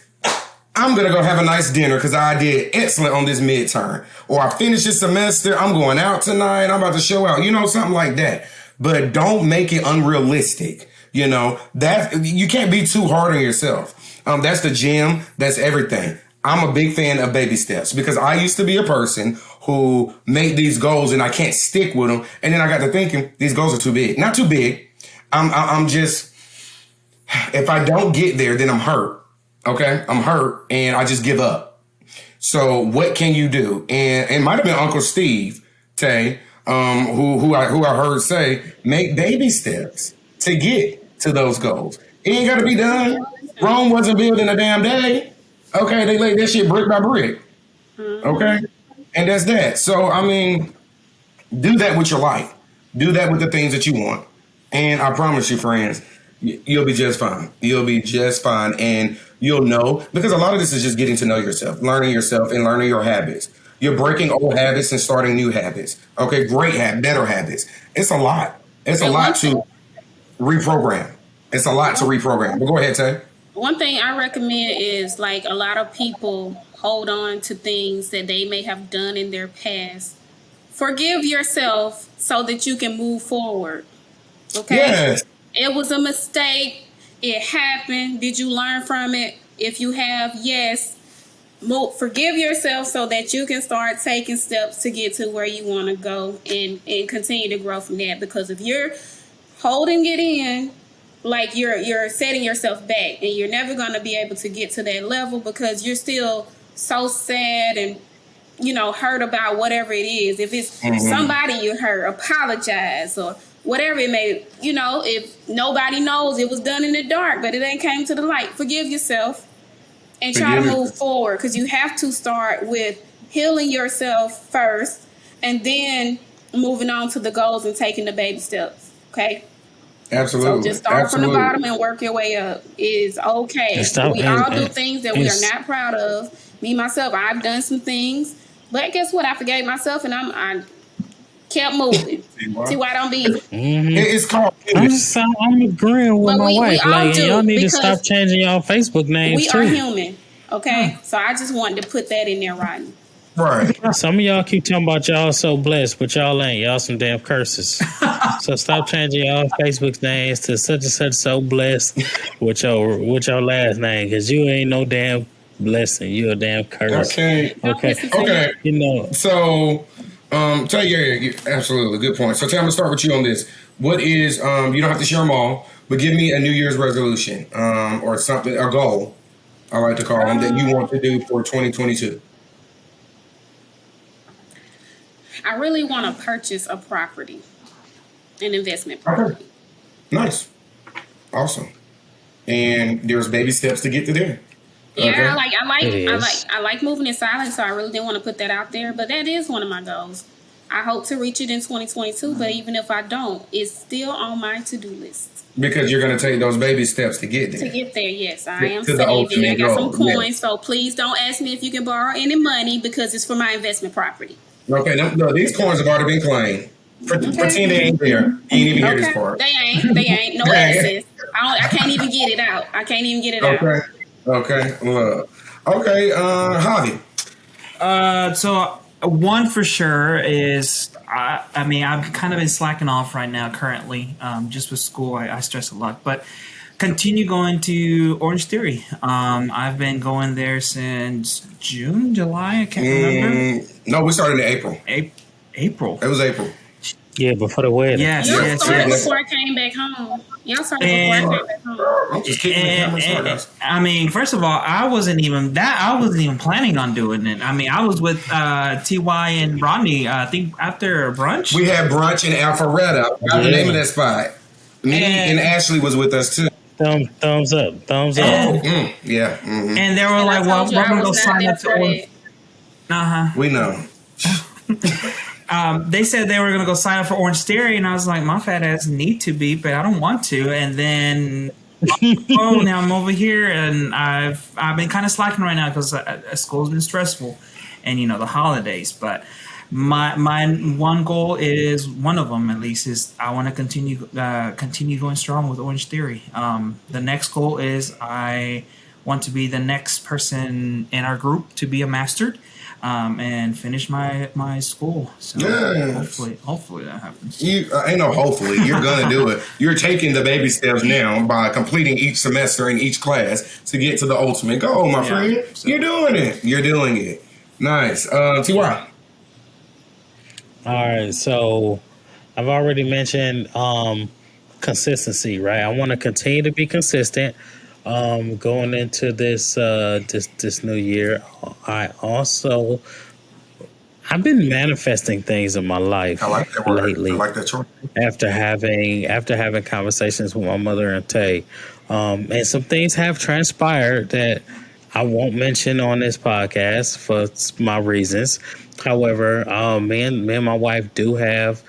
I'm going to go have a nice dinner because I did excellent on this midterm. Or I finished this semester, I'm going out tonight, I'm about to show out, something like that. But don't make it unrealistic. That you can't be too hard on yourself. That's the gym, that's everything. I'm a big fan of baby steps because I used to be a person who made these goals and I can't stick with them. And then I got to thinking, these goals are too big. Not too big. I'm just, if I don't get there, then I'm hurt. Okay? I'm hurt and I just give up. So what can you do? And it might have been Uncle Steve, Tay, who I heard say, make baby steps to get to those goals. It ain't got to be done. Rome wasn't built in a damn day. Okay, they laid that shit brick by brick. Okay? And that's that. So, I mean, do that with your life. Do that with the things that you want. And I promise you, friends, you'll be just fine. You'll be just fine. And you'll know, because a lot of this is just getting to know yourself, learning yourself and learning your habits. You're breaking old habits and starting new habits. Okay, great habits, better habits. It's a lot. It's a lot to reprogram. It's a lot to reprogram. But go ahead, Tay. One thing I recommend is like a lot of people hold on to things that they may have done in their past. Forgive yourself so that you can move forward. Okay? Yes. It was a mistake. It happened. Did you learn from it? If you have, yes. Forgive yourself so that you can start taking steps to get to where you want to go and continue to grow from that. Because if you're holding it in, like you're setting yourself back and you're never going to be able to get to that level because you're still so sad and hurt about whatever it is. If it's somebody you hurt, apologize or whatever it may, if nobody knows, it was done in the dark but it ain't came to the light. Forgive yourself and try to move forward, because you have to start with healing yourself first and then moving on to the goals and taking the baby steps. Okay. Absolutely. So just start from the bottom and work your way up. It's okay. We all do things that we are not proud of. Me, myself, I've done some things. But guess what? I forgave myself and I kept moving. See why I don't be... It's called... I'm agreeing with my wife. Like, y'all need to stop changing y'all Facebook names too. We are human. Okay? So I just wanted to put that in there right. Right. Some of y'all keep talking about y'all so blessed, but y'all ain't. Y'all some damn curses. So stop changing y'all Facebook names to such and such so blessed with your last name, because you ain't no damn blessing. You a damn curse. Okay. So, tell you, absolutely good point. So, Tay, I'm gonna start with you on this. What is you don't have to share them all, but give me a New Year's resolution or something, a goal, I like to call them, that you want to do for 2022. I really want to purchase a property, an investment property. Okay. Nice. Awesome. And there's baby steps to get to there. Yeah, okay. I like moving in silence, so I really didn't want to put that out there, but that is one of my goals. I hope to reach it in 2022, but even if I don't, it's still on my to-do list. Because you're going to take those baby steps to get To there. get there, yes, I am To the saving. I ultimate got some goal, coins, yes. so please don't ask me if you can borrow any money because it's for my investment property. Okay, no, these coins have already been claimed. Pretend they ain't there. You ain't even hear this Okay, part. they ain't. No access. I can't even get it out. Okay. Okay. Look. Okay. Javi. So one for sure is I mean I've kind of been slacking off right now currently, just with school. I stress a lot, but continue going to Orange Theory. I've been going there since June, July. I can't remember. No, we started in April. April. It was April. Yeah, before the wedding. Yes, Y'all yes, started yes. before I came back home. Y'all started And- before I came back home. I'm just kicking the camera. Sorry, guys. I mean, first of all, I wasn't even planning on doing it. I mean, I was with Ty and Rodney. I think after brunch. We had brunch in Alpharetta. I forgot the Yeah. name of that spot. Me and Ashley was with us too. Thumbs up. Yeah. Mhm. And they were And like, I "Well, told you we're I gonna go was not sign there up to for Orange." that. We know. They said they were gonna go sign up for Orange Theory, and I was like, "My fat ass need to be, but I don't want to." And then, oh, now I'm over here, and I've been kind of slacking right now because school's been stressful, and you know the holidays. But my one goal is one of them at least is I want to continue going strong with Orange Theory. The next goal is I want to be the next person in our group to be a mastered. And finish my school. So Yes. hopefully that happens. Ain't no hopefully. You're gonna do it. You're taking the baby steps now by completing each semester in each class to get to the ultimate goal, my friend. So- You're doing it. You're doing it. Nice. Ty. All right, so I've already mentioned consistency, right? I want to continue to be consistent. Going into this this new year, I've been manifesting things in my life I like that word. lately. I like that choice. After having conversations with my mother and Tay, and some things have transpired that I won't mention on this podcast for my reasons. However, me and my wife do have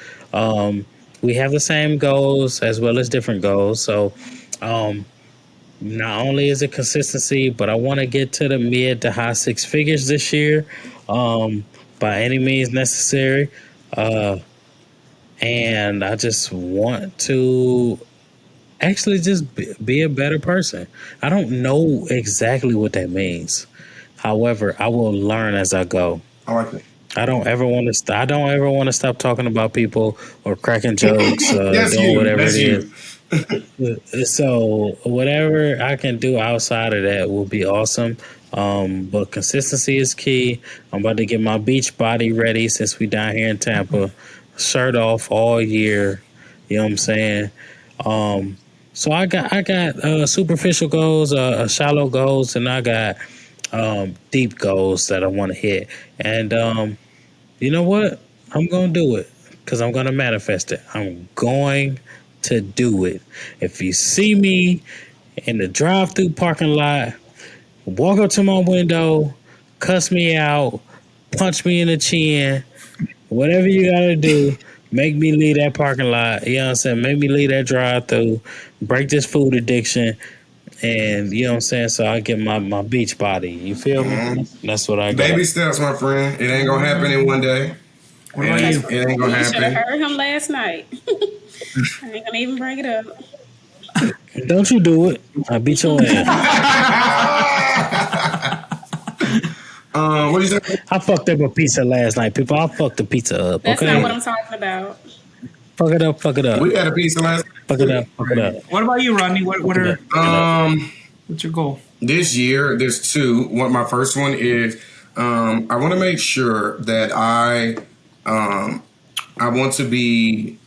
we have the same goals as well as different goals. So not only is it consistency, but I want to get to the mid to high six figures this year, by any means necessary. And I just want to actually just be a better person. I don't know exactly what that means. However, I will learn as I go. I like it. I don't ever want to stop talking about people or cracking jokes, That's doing you. whatever That's it you. is. So whatever I can do outside of that will be awesome. But consistency is key. I'm about to get my beach body ready since we down here in Tampa. Shirt off all year. You know what I'm saying? So I got superficial goals, shallow goals, and I got deep goals that I want to hit. And you know what? I'm gonna do it because I'm gonna manifest it. I'm going to do it. If you see me in the drive-through parking lot, walk up to my window, cuss me out, punch me in the chin, whatever you gotta do, make me leave that parking lot. You know what I'm saying? Make me leave that drive-through, break this food addiction, and you know what I'm saying? So I get my beach body. You feel me? That's what I got. Baby steps, my friend. It ain't gonna happen in one day. What about you? It ain't gonna You should have happen. heard him last night. I ain't gonna even bring it up. Don't you do it. I'll beat your ass. What do you say? I fucked up a pizza last night, people. I fucked the pizza up, That's okay? not what I'm talking about. Fuck it up, fuck it up. We had a pizza last. Fuck it up, fuck it up. What about you, Rodney? What's your goal? This year, there's two. My first one is I want to make sure that I want to be,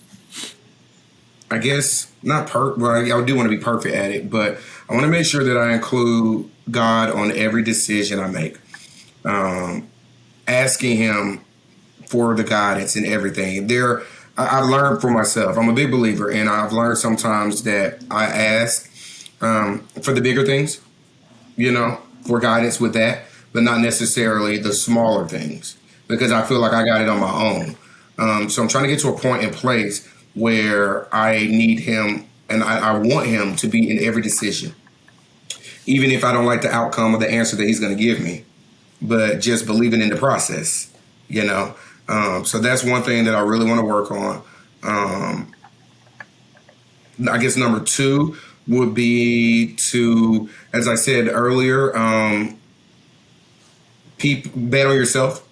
I guess not well, I do want to be perfect at it, but I want to make sure that I include God on every decision I make. Asking Him for the guidance and everything. I've learned for myself. I'm a big believer, and I've learned sometimes that I ask for the bigger things, for guidance with that, but not necessarily the smaller things, because I feel like I got it on my own. So I'm trying to get to a point in place where I need Him And I want him to be in every decision, even if I don't like the outcome or the answer that he's going to give me, but just believing in the process, you know? So that's one thing that I really want to work on. I guess number 2 would be to, as I said earlier, bet on yourself.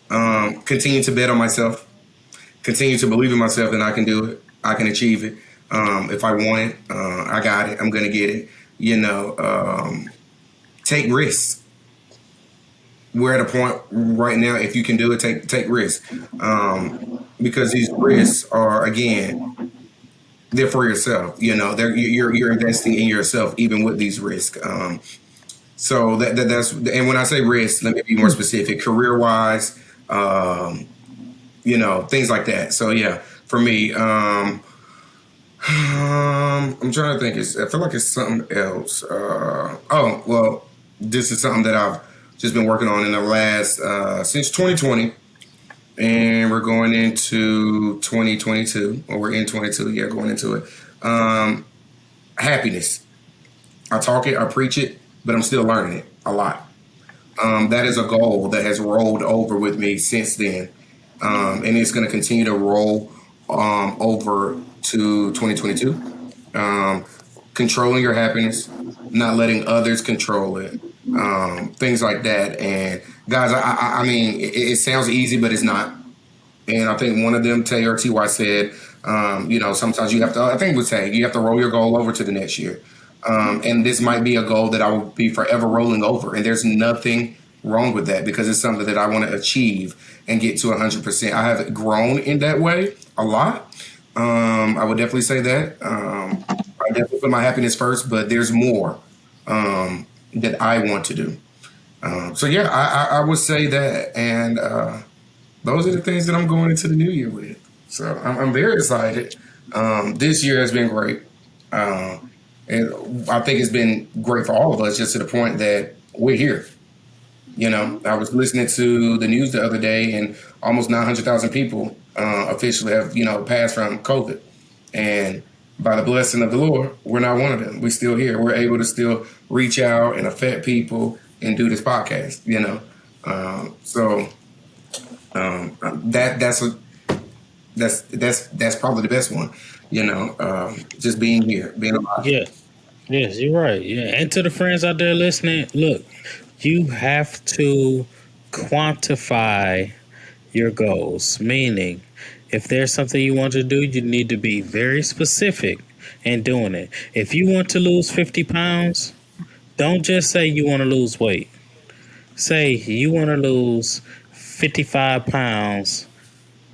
Continue to bet on myself. Continue to believe in myself that I can do it. I can achieve it. If I want it, I got it. I'm going to get it. You know, take risks. We're at a point right now, if you can do it, take risks. Because these risks are, again, they're for yourself. You know, you're investing in yourself, even with these risks. So that's, and when I say risk, let me be more specific, career wise, you know, things like that. So yeah, for me, I'm trying to think. I feel like it's something else. Oh, well, this is something that I've just been working on in the last, since 2020. And we're going into 2022, or we're in 22. Yeah, going into it. Happiness. I talk it, I preach it, but I'm still learning it a lot. That is a goal that has rolled over with me since then. And it's going to continue to roll over to 2022. Controlling your happiness, not letting others control it, things like that. And guys, I mean, it sounds easy, but it's not. And I think one of them, Tay or TY, said, you know, sometimes you have to, I think it was Tay, you have to roll your goal over to the next year. And this might be a goal that I will be forever rolling over. And there's nothing wrong with that, because it's something that I want to achieve and get to 100%. I have grown in that way a lot. I would definitely say that. I definitely put my happiness first, but there's more that I want to do. So yeah, I would say that. And those are the things that I'm going into the new year with. So I'm very excited. This year has been great. And I think it's been great for all of us, just to the point that we're here. You know, I was listening to the news the other day, and almost 900,000 people officially have, you know, passed from COVID. And by the blessing of the Lord, we're not one of them. We're still here. We're able to still reach out and affect people and do this podcast, you know. That's probably the best one, you know, just being here, being alive. Yeah. Yes, you're right. Yeah. And to the friends out there listening, look, you have to quantify your goals. Meaning, if there's something you want to do, you need to be very specific in doing it. If you want to lose 50 pounds, don't just say you want to lose weight. Say you want to lose 55 pounds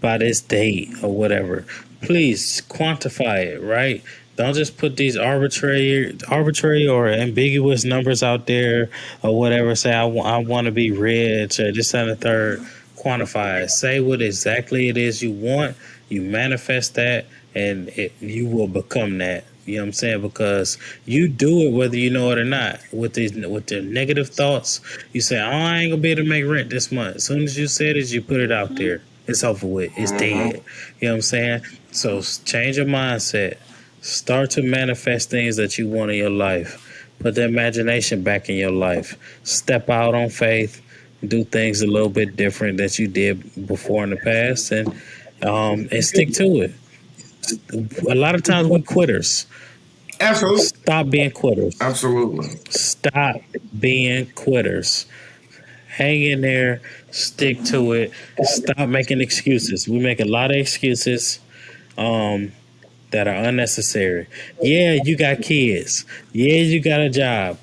by this date or whatever. Please quantify it, right? Don't just put these arbitrary or ambiguous numbers out there or whatever. Say I want to be rich or this and the third. Quantify it. Say what exactly it is you want. You manifest that, and you will become that. You know what I'm saying? Because you do it whether you know it or not. With the negative thoughts, you say, "Oh, I ain't gonna be able to make rent this month." As soon as you said it, you put it out there. It's over with. It's dead. You know what I'm saying? So change your mindset. Start to manifest things that you want in your life. Put the imagination back in your life. Step out on faith. Do things a little bit different that you did before in the past, and stick to it. A lot of times we're quitters. Absolutely. Stop being quitters. Absolutely. Stop being quitters. Hang in there. Stick to it. Stop making excuses. We make a lot of excuses that are unnecessary. Yeah, you got kids. Yeah, you got a job.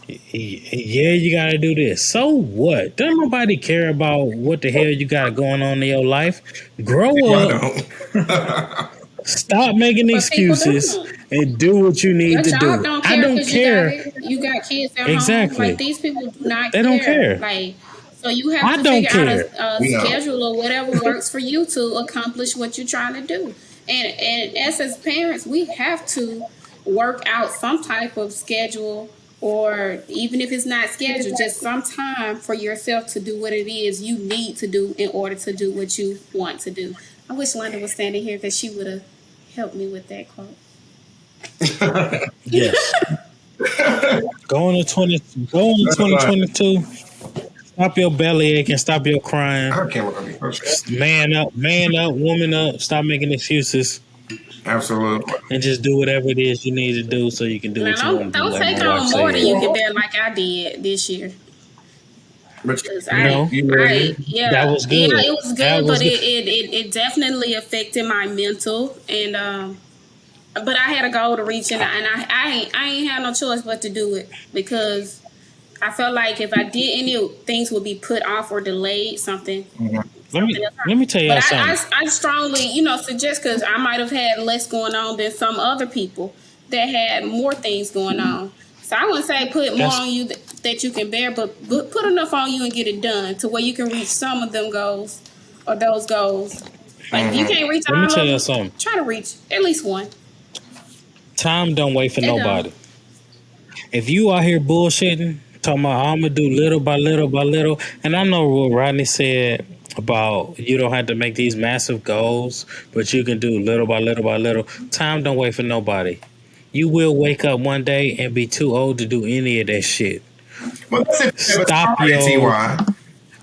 Yeah, you got to do this. So what? Don't nobody care about what the hell you got going on in your life. Grow up. Stop making excuses and do what you need to do. I don't care. You got kids at Exactly. home. Like, these people do not They care. don't care. Like, so you have to figure out a No. schedule or whatever works for you to accomplish what you're trying to do. And as parents, we have to work out some type of schedule, or even if it's not scheduled, just some time for yourself to do what it is you need to do in order to do what you want to do. I wish London was standing here, because she would have helped me with that quote. Yes. Going to 2022. Stop your belly aching. Stop your crying. I can't look at me. Okay. Man up, woman up. Stop making excuses Absolutely. and just do whatever it is you need to do so you can do Now, what you want to do. don't Like take my wife on more than said. you can bear, like I did this year. But 'Cause No. yeah, That was good. Yeah, it was good, That was but good. it definitely affected my mental, and but I had a goal to reach, and I ain't had no choice but to do it because I felt like if I did any things would be put off or delayed something. Let me tell y'all But something. I strongly, suggest because I might have had less going on than some other people that had more things going on. So I wouldn't say put more That's- on you that you can bear, but put enough on you and get it done to where you can reach some of them goals or those goals. Like if you can't reach Let me all tell of you them, something. try to reach at least one. Time don't wait for It don't. nobody. If you out here bullshitting, talking about I'm gonna do little by little by little, and I know what Rodney said about you don't have to make these massive goals, but you can do little by little by little. Time don't wait for nobody. You will wake up one day and be too old to do any of that shit. well, that's if you have a Stop target, your. Ty.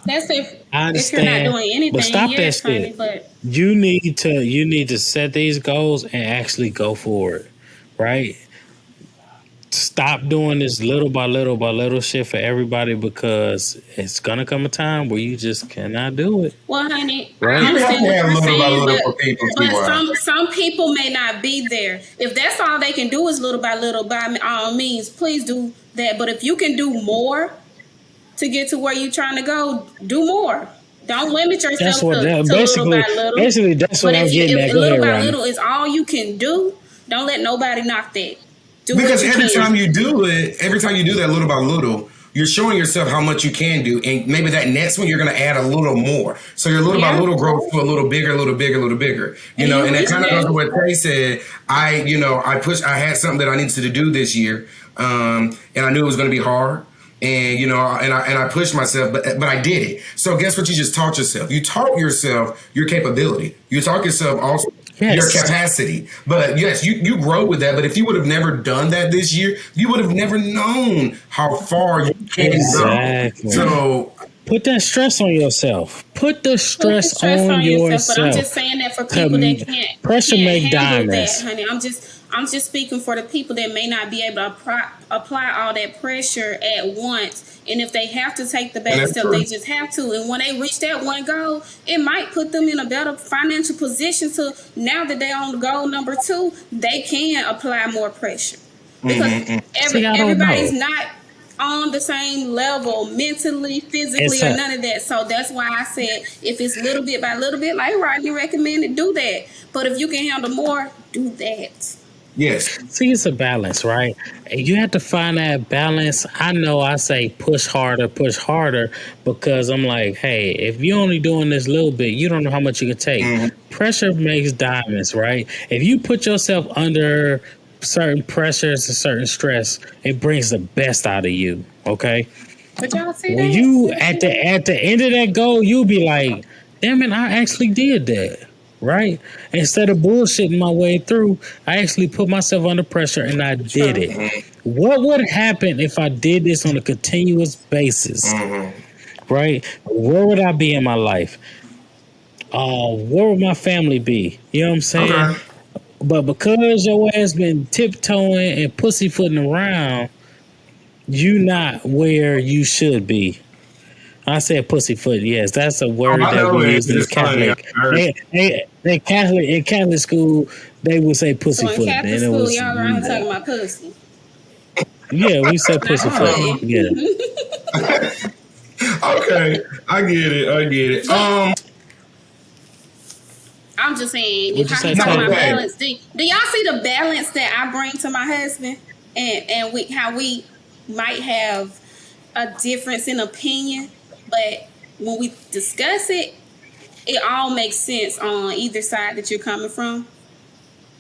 That's I if you're not understand, doing anything. but stop that Yes, honey, shit. but You need to set these goals and actually go for it, right? Stop doing this little by little by little shit for everybody because it's gonna come a time where you just cannot do it. well, honey, Right. I You have understand to what have you're little by saying, little for people, but Ty. some people may not be there. If that's all they can do is little by little, by all means, please do that. But if you can do more to get to where you're trying to go, do more. Don't limit yourself That's what to that little by basically. little. Basically, that's But what I'm getting if at. Go little ahead, by Rodney. little is all you can do, don't let nobody knock that. Do Because what you every can. time you do it, every time you do that little by little, you're showing yourself how much you can do. And maybe that next one, you're going to add a little more. So your little by Yeah. little grows to a little bigger, a little bigger, a little bigger. And you And that reach kind of that. goes to what Tay said. I had something that I needed to do this year. And I knew it was going to be hard. And I pushed myself, but I did it. So guess what? You just taught yourself. You taught yourself your capability. You taught yourself also Yes. your capacity. But yes, you grow with that. But if you would have never done that this year, you would have never known how far you can Exactly. go. So Put that stress on yourself. Put the Put the stress on yourself. but I'm just saying that for people that Pressure can't make handle diamonds. that, honey. I'm just speaking for the people that may not be able to apply all that pressure at once. And if they have to take the baby that's step, true. they just have to. And when they reach that one goal, it might put them in a better financial position to now that they're on goal number 2, they can apply more pressure. Because See, I don't everybody's know. not on the same level mentally, physically, It's or a- none of that. So that's why I said if it's little bit by little bit, like Rodney recommended, do that. But if you can handle more, do that. yes, See, it's a balance, right? And you have to find that balance. I know I say push harder because I'm like, hey, if you're only doing this little bit, you don't know how much you can take. Pressure makes diamonds, right? If you put yourself under certain pressures and certain stress, it brings the best out of you, okay? But y'all see When that? you at the end of that goal, you'll be like, damn it, I actually did that. Right? Instead of bullshitting my way through, I actually put myself under pressure and I did it. What would happen if I did this on a continuous basis? Right? Where would I be in my life? Where would my family be? You know what I'm saying? okay. But because your ass been tiptoeing and pussyfooting around, you not where you should be. I said pussyfoot. Yes, that's a word I that know we it. use in It's funny. Catholic. I heard. They Catholic in Catholic school, they would say So in pussyfoot, Catholic and it school, was y'all around here talking about pussy. yeah, we said pussyfoot. Oh. Yeah, Okay, I get it. I'm just saying, What'd you how say, he talking Tom? about balance. Do y'all see the balance that I bring to my husband, and how we might have a difference in opinion, but when we discuss it, it all makes sense on either side that you're coming from.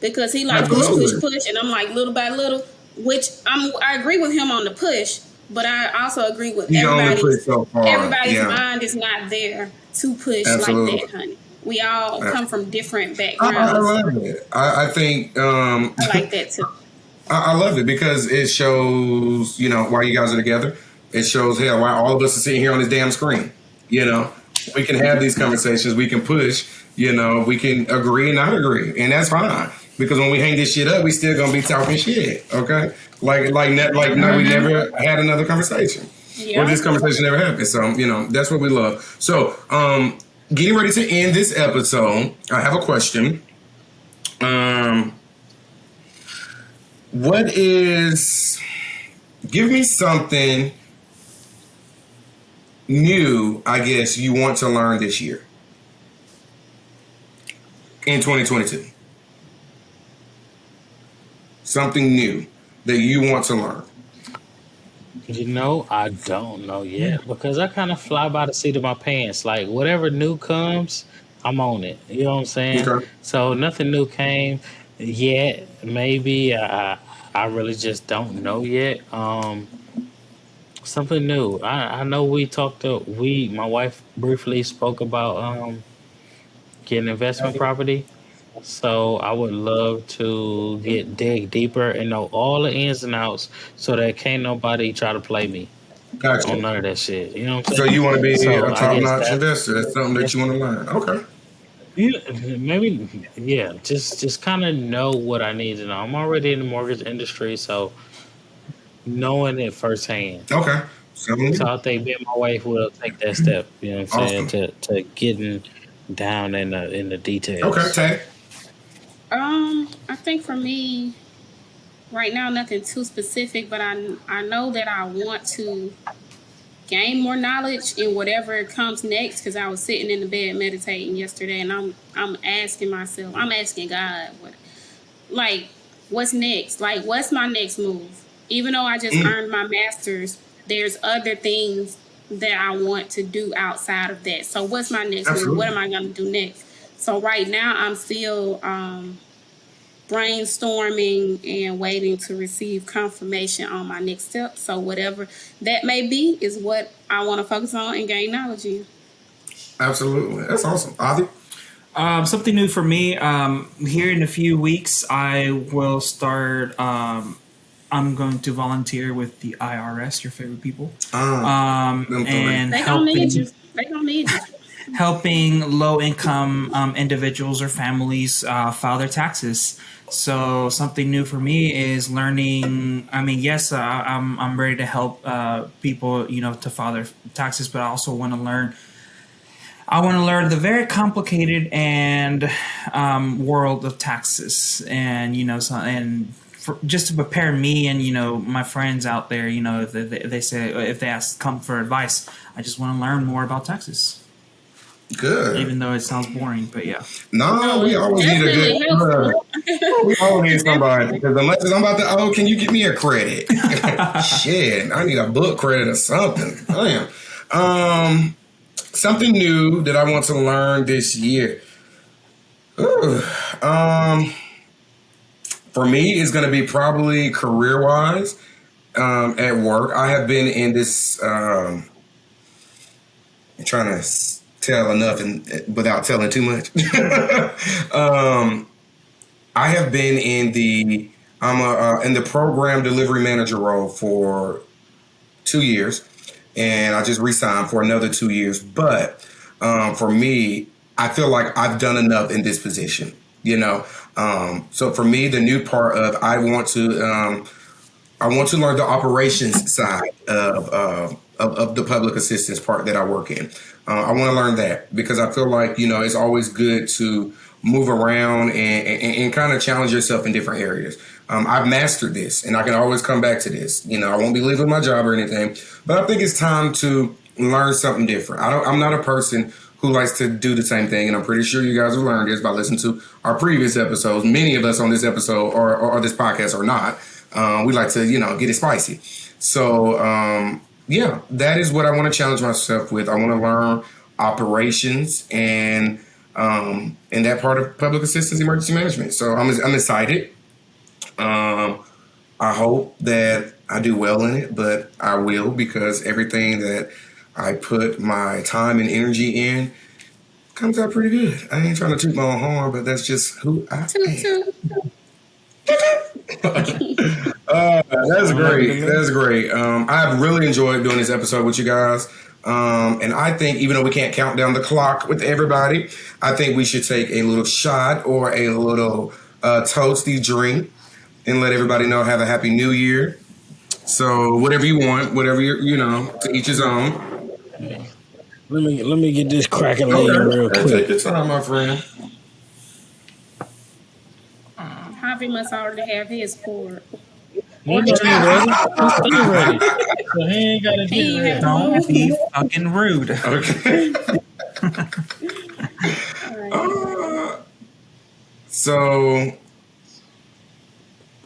Because he like Absolutely. push, and I'm like little by little, which I agree with him on the push, but I also agree with You can only everybody's push so far. everybody's Yeah. mind is not there to push Absolutely. like that, honey. We all come from different I backgrounds. love it. I think I like that too. I love it because it shows, why you guys are together. It shows, hell, why all of us are sitting here on this damn screen. We can have these conversations. We can push. We can agree and not agree, and that's fine. Because when we hang this shit up, we still gonna be talking shit. Okay, no, we never had another conversation. Yeah. Or this conversation never happened. So that's what we love. So getting ready to end this episode, I have a question. Give me something new, I guess, you want to learn this year in 2022. Something new that you want to learn. I don't know yet because I kind of fly by the seat of my pants. Like whatever new comes, I'm on it. You know what I'm saying? Okay. So nothing new came yet. Maybe I really just don't know yet. Something new. I know my wife briefly spoke about getting investment property. So I would love to dig deeper and know all the ins and outs so that can't nobody try to play me Gotcha. on none of that shit. You know what I'm So saying? you want to be So a I top guess notch investor. That's something that you want to learn. Okay. Just kind of know what I need to know. I'm already in the mortgage industry, so knowing it firsthand. Okay. So I think me and my wife will take that step. You know what I'm saying? Awesome. To getting down in the details. Okay, Tay. I think for me, right now, nothing too specific, but I know that I want to gain more knowledge in whatever comes next. Because I was sitting in the bed meditating yesterday, and I'm asking God, what's next? Like, what's my next move? Even though I just earned my master's, there's other things that I want to do outside of that. So what's my next move? What am I going to do next? So right now I'm still brainstorming and waiting to receive confirmation on my next step. So whatever that may be is what I want to focus on and gain knowledge in. Absolutely. That's awesome. Avi? Something new for me. Here in a few weeks, I will start. I'm going to volunteer with the IRS, your favorite people, and They don't need you. They don't need you. helping low-income individuals or families file their taxes. So something new for me is learning. I mean, yes, I'm ready to help people, to file their taxes, but I also want to learn. I want to learn the very complicated and world of taxes, and just to prepare me and my friends out there. If they come for advice, I just want to learn more about taxes. Good. Even though it sounds boring, but yeah. No, we always need a good. We always need somebody because unless I'm about to, can you give me a credit? Shit, I need a book credit or something. Damn. Something new that I want to learn this year. For me, it's going to be probably career-wise at work. I have been in this. I'm trying to tell enough and without telling too much. I have been in the program delivery manager role for 2 years, and I just re-signed for another 2 years. But for me, I feel like I've done enough in this position. So for me, the new part of I want to learn the operations side of the public assistance part that I work in. I want to learn that because I feel like, it's always good to move around and kind of challenge yourself in different areas. I've mastered this and I can always come back to this. I won't be leaving my job or anything, but I think it's time to learn something different. I'm not a person who likes to do the same thing. And I'm pretty sure you guys have learned this by listening to our previous episodes. Many of us on this episode or this podcast are not. We like to, get it spicy. So, that is what I want to challenge myself with. I want to learn operations and that part of public assistance, emergency management. So I'm excited. I hope that I do well in it, but I will because everything that I put my time and energy in comes out pretty good. I ain't trying to toot my own horn, but that's just who I am. That's great. That's great. I've really enjoyed doing this episode with you guys. And I think even though we can't count down the clock with everybody, I think we should take a little shot or a little toasty drink and let everybody know have a happy new year. So whatever you want, whatever you know, to each his own. Let me get this cracking real Take quick. your time, my friend. Javi must already have his poured. He ready. He's ready. So he ain't gotta He get ready. Don't be fucking rude. Okay. So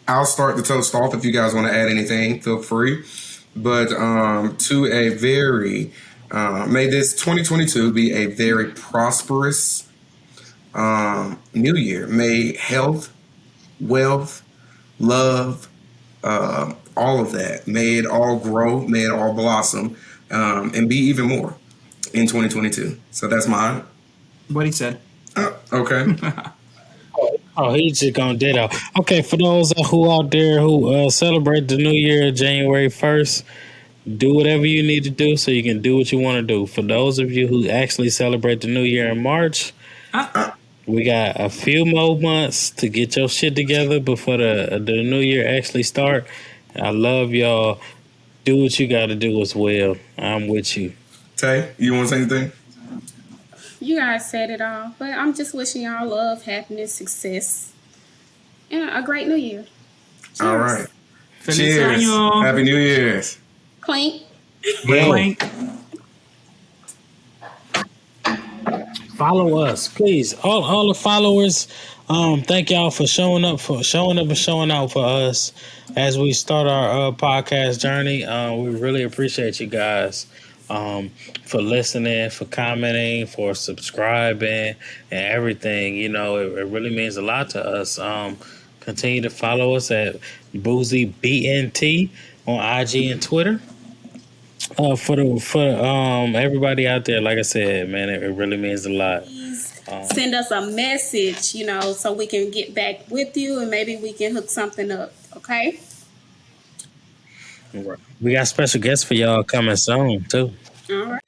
I'll start the toast off. If you guys want to add anything, feel free. But to a very may this 2022 be a very prosperous new year. May health, wealth, love, all of that. May it all grow. May it all blossom, and be even more in 2022. So that's mine. What he said. Okay. Oh, he's just gonna ditto. Okay, for those who out there who celebrate the new year January 1st, do whatever you need to do so you can do what you want to do. For those of you who actually celebrate the new year in March, we got a few more months to get your shit together before the new year actually start. I love y'all. Do what you got to do as well. I'm with you. Tay, you want to say anything? You guys said it all, but I'm just wishing y'all love, happiness, success, and a great new year. Cheers. All right. Feliz Cheers. año. Happy New Year's. Clink. Clink. Follow us, please. All the followers. Thank y'all for showing up and showing out for us as we start our podcast journey. We really appreciate you guys for listening, for commenting, for subscribing, and everything. You know, it really means a lot to us. Continue to follow us at Boozy BNT on IG and Twitter. For everybody out there, like I said, man, it really means a lot. Send us a message, you know, so we can get back with you and maybe we can hook something up. Okay. We got special guests for y'all coming soon too. All right.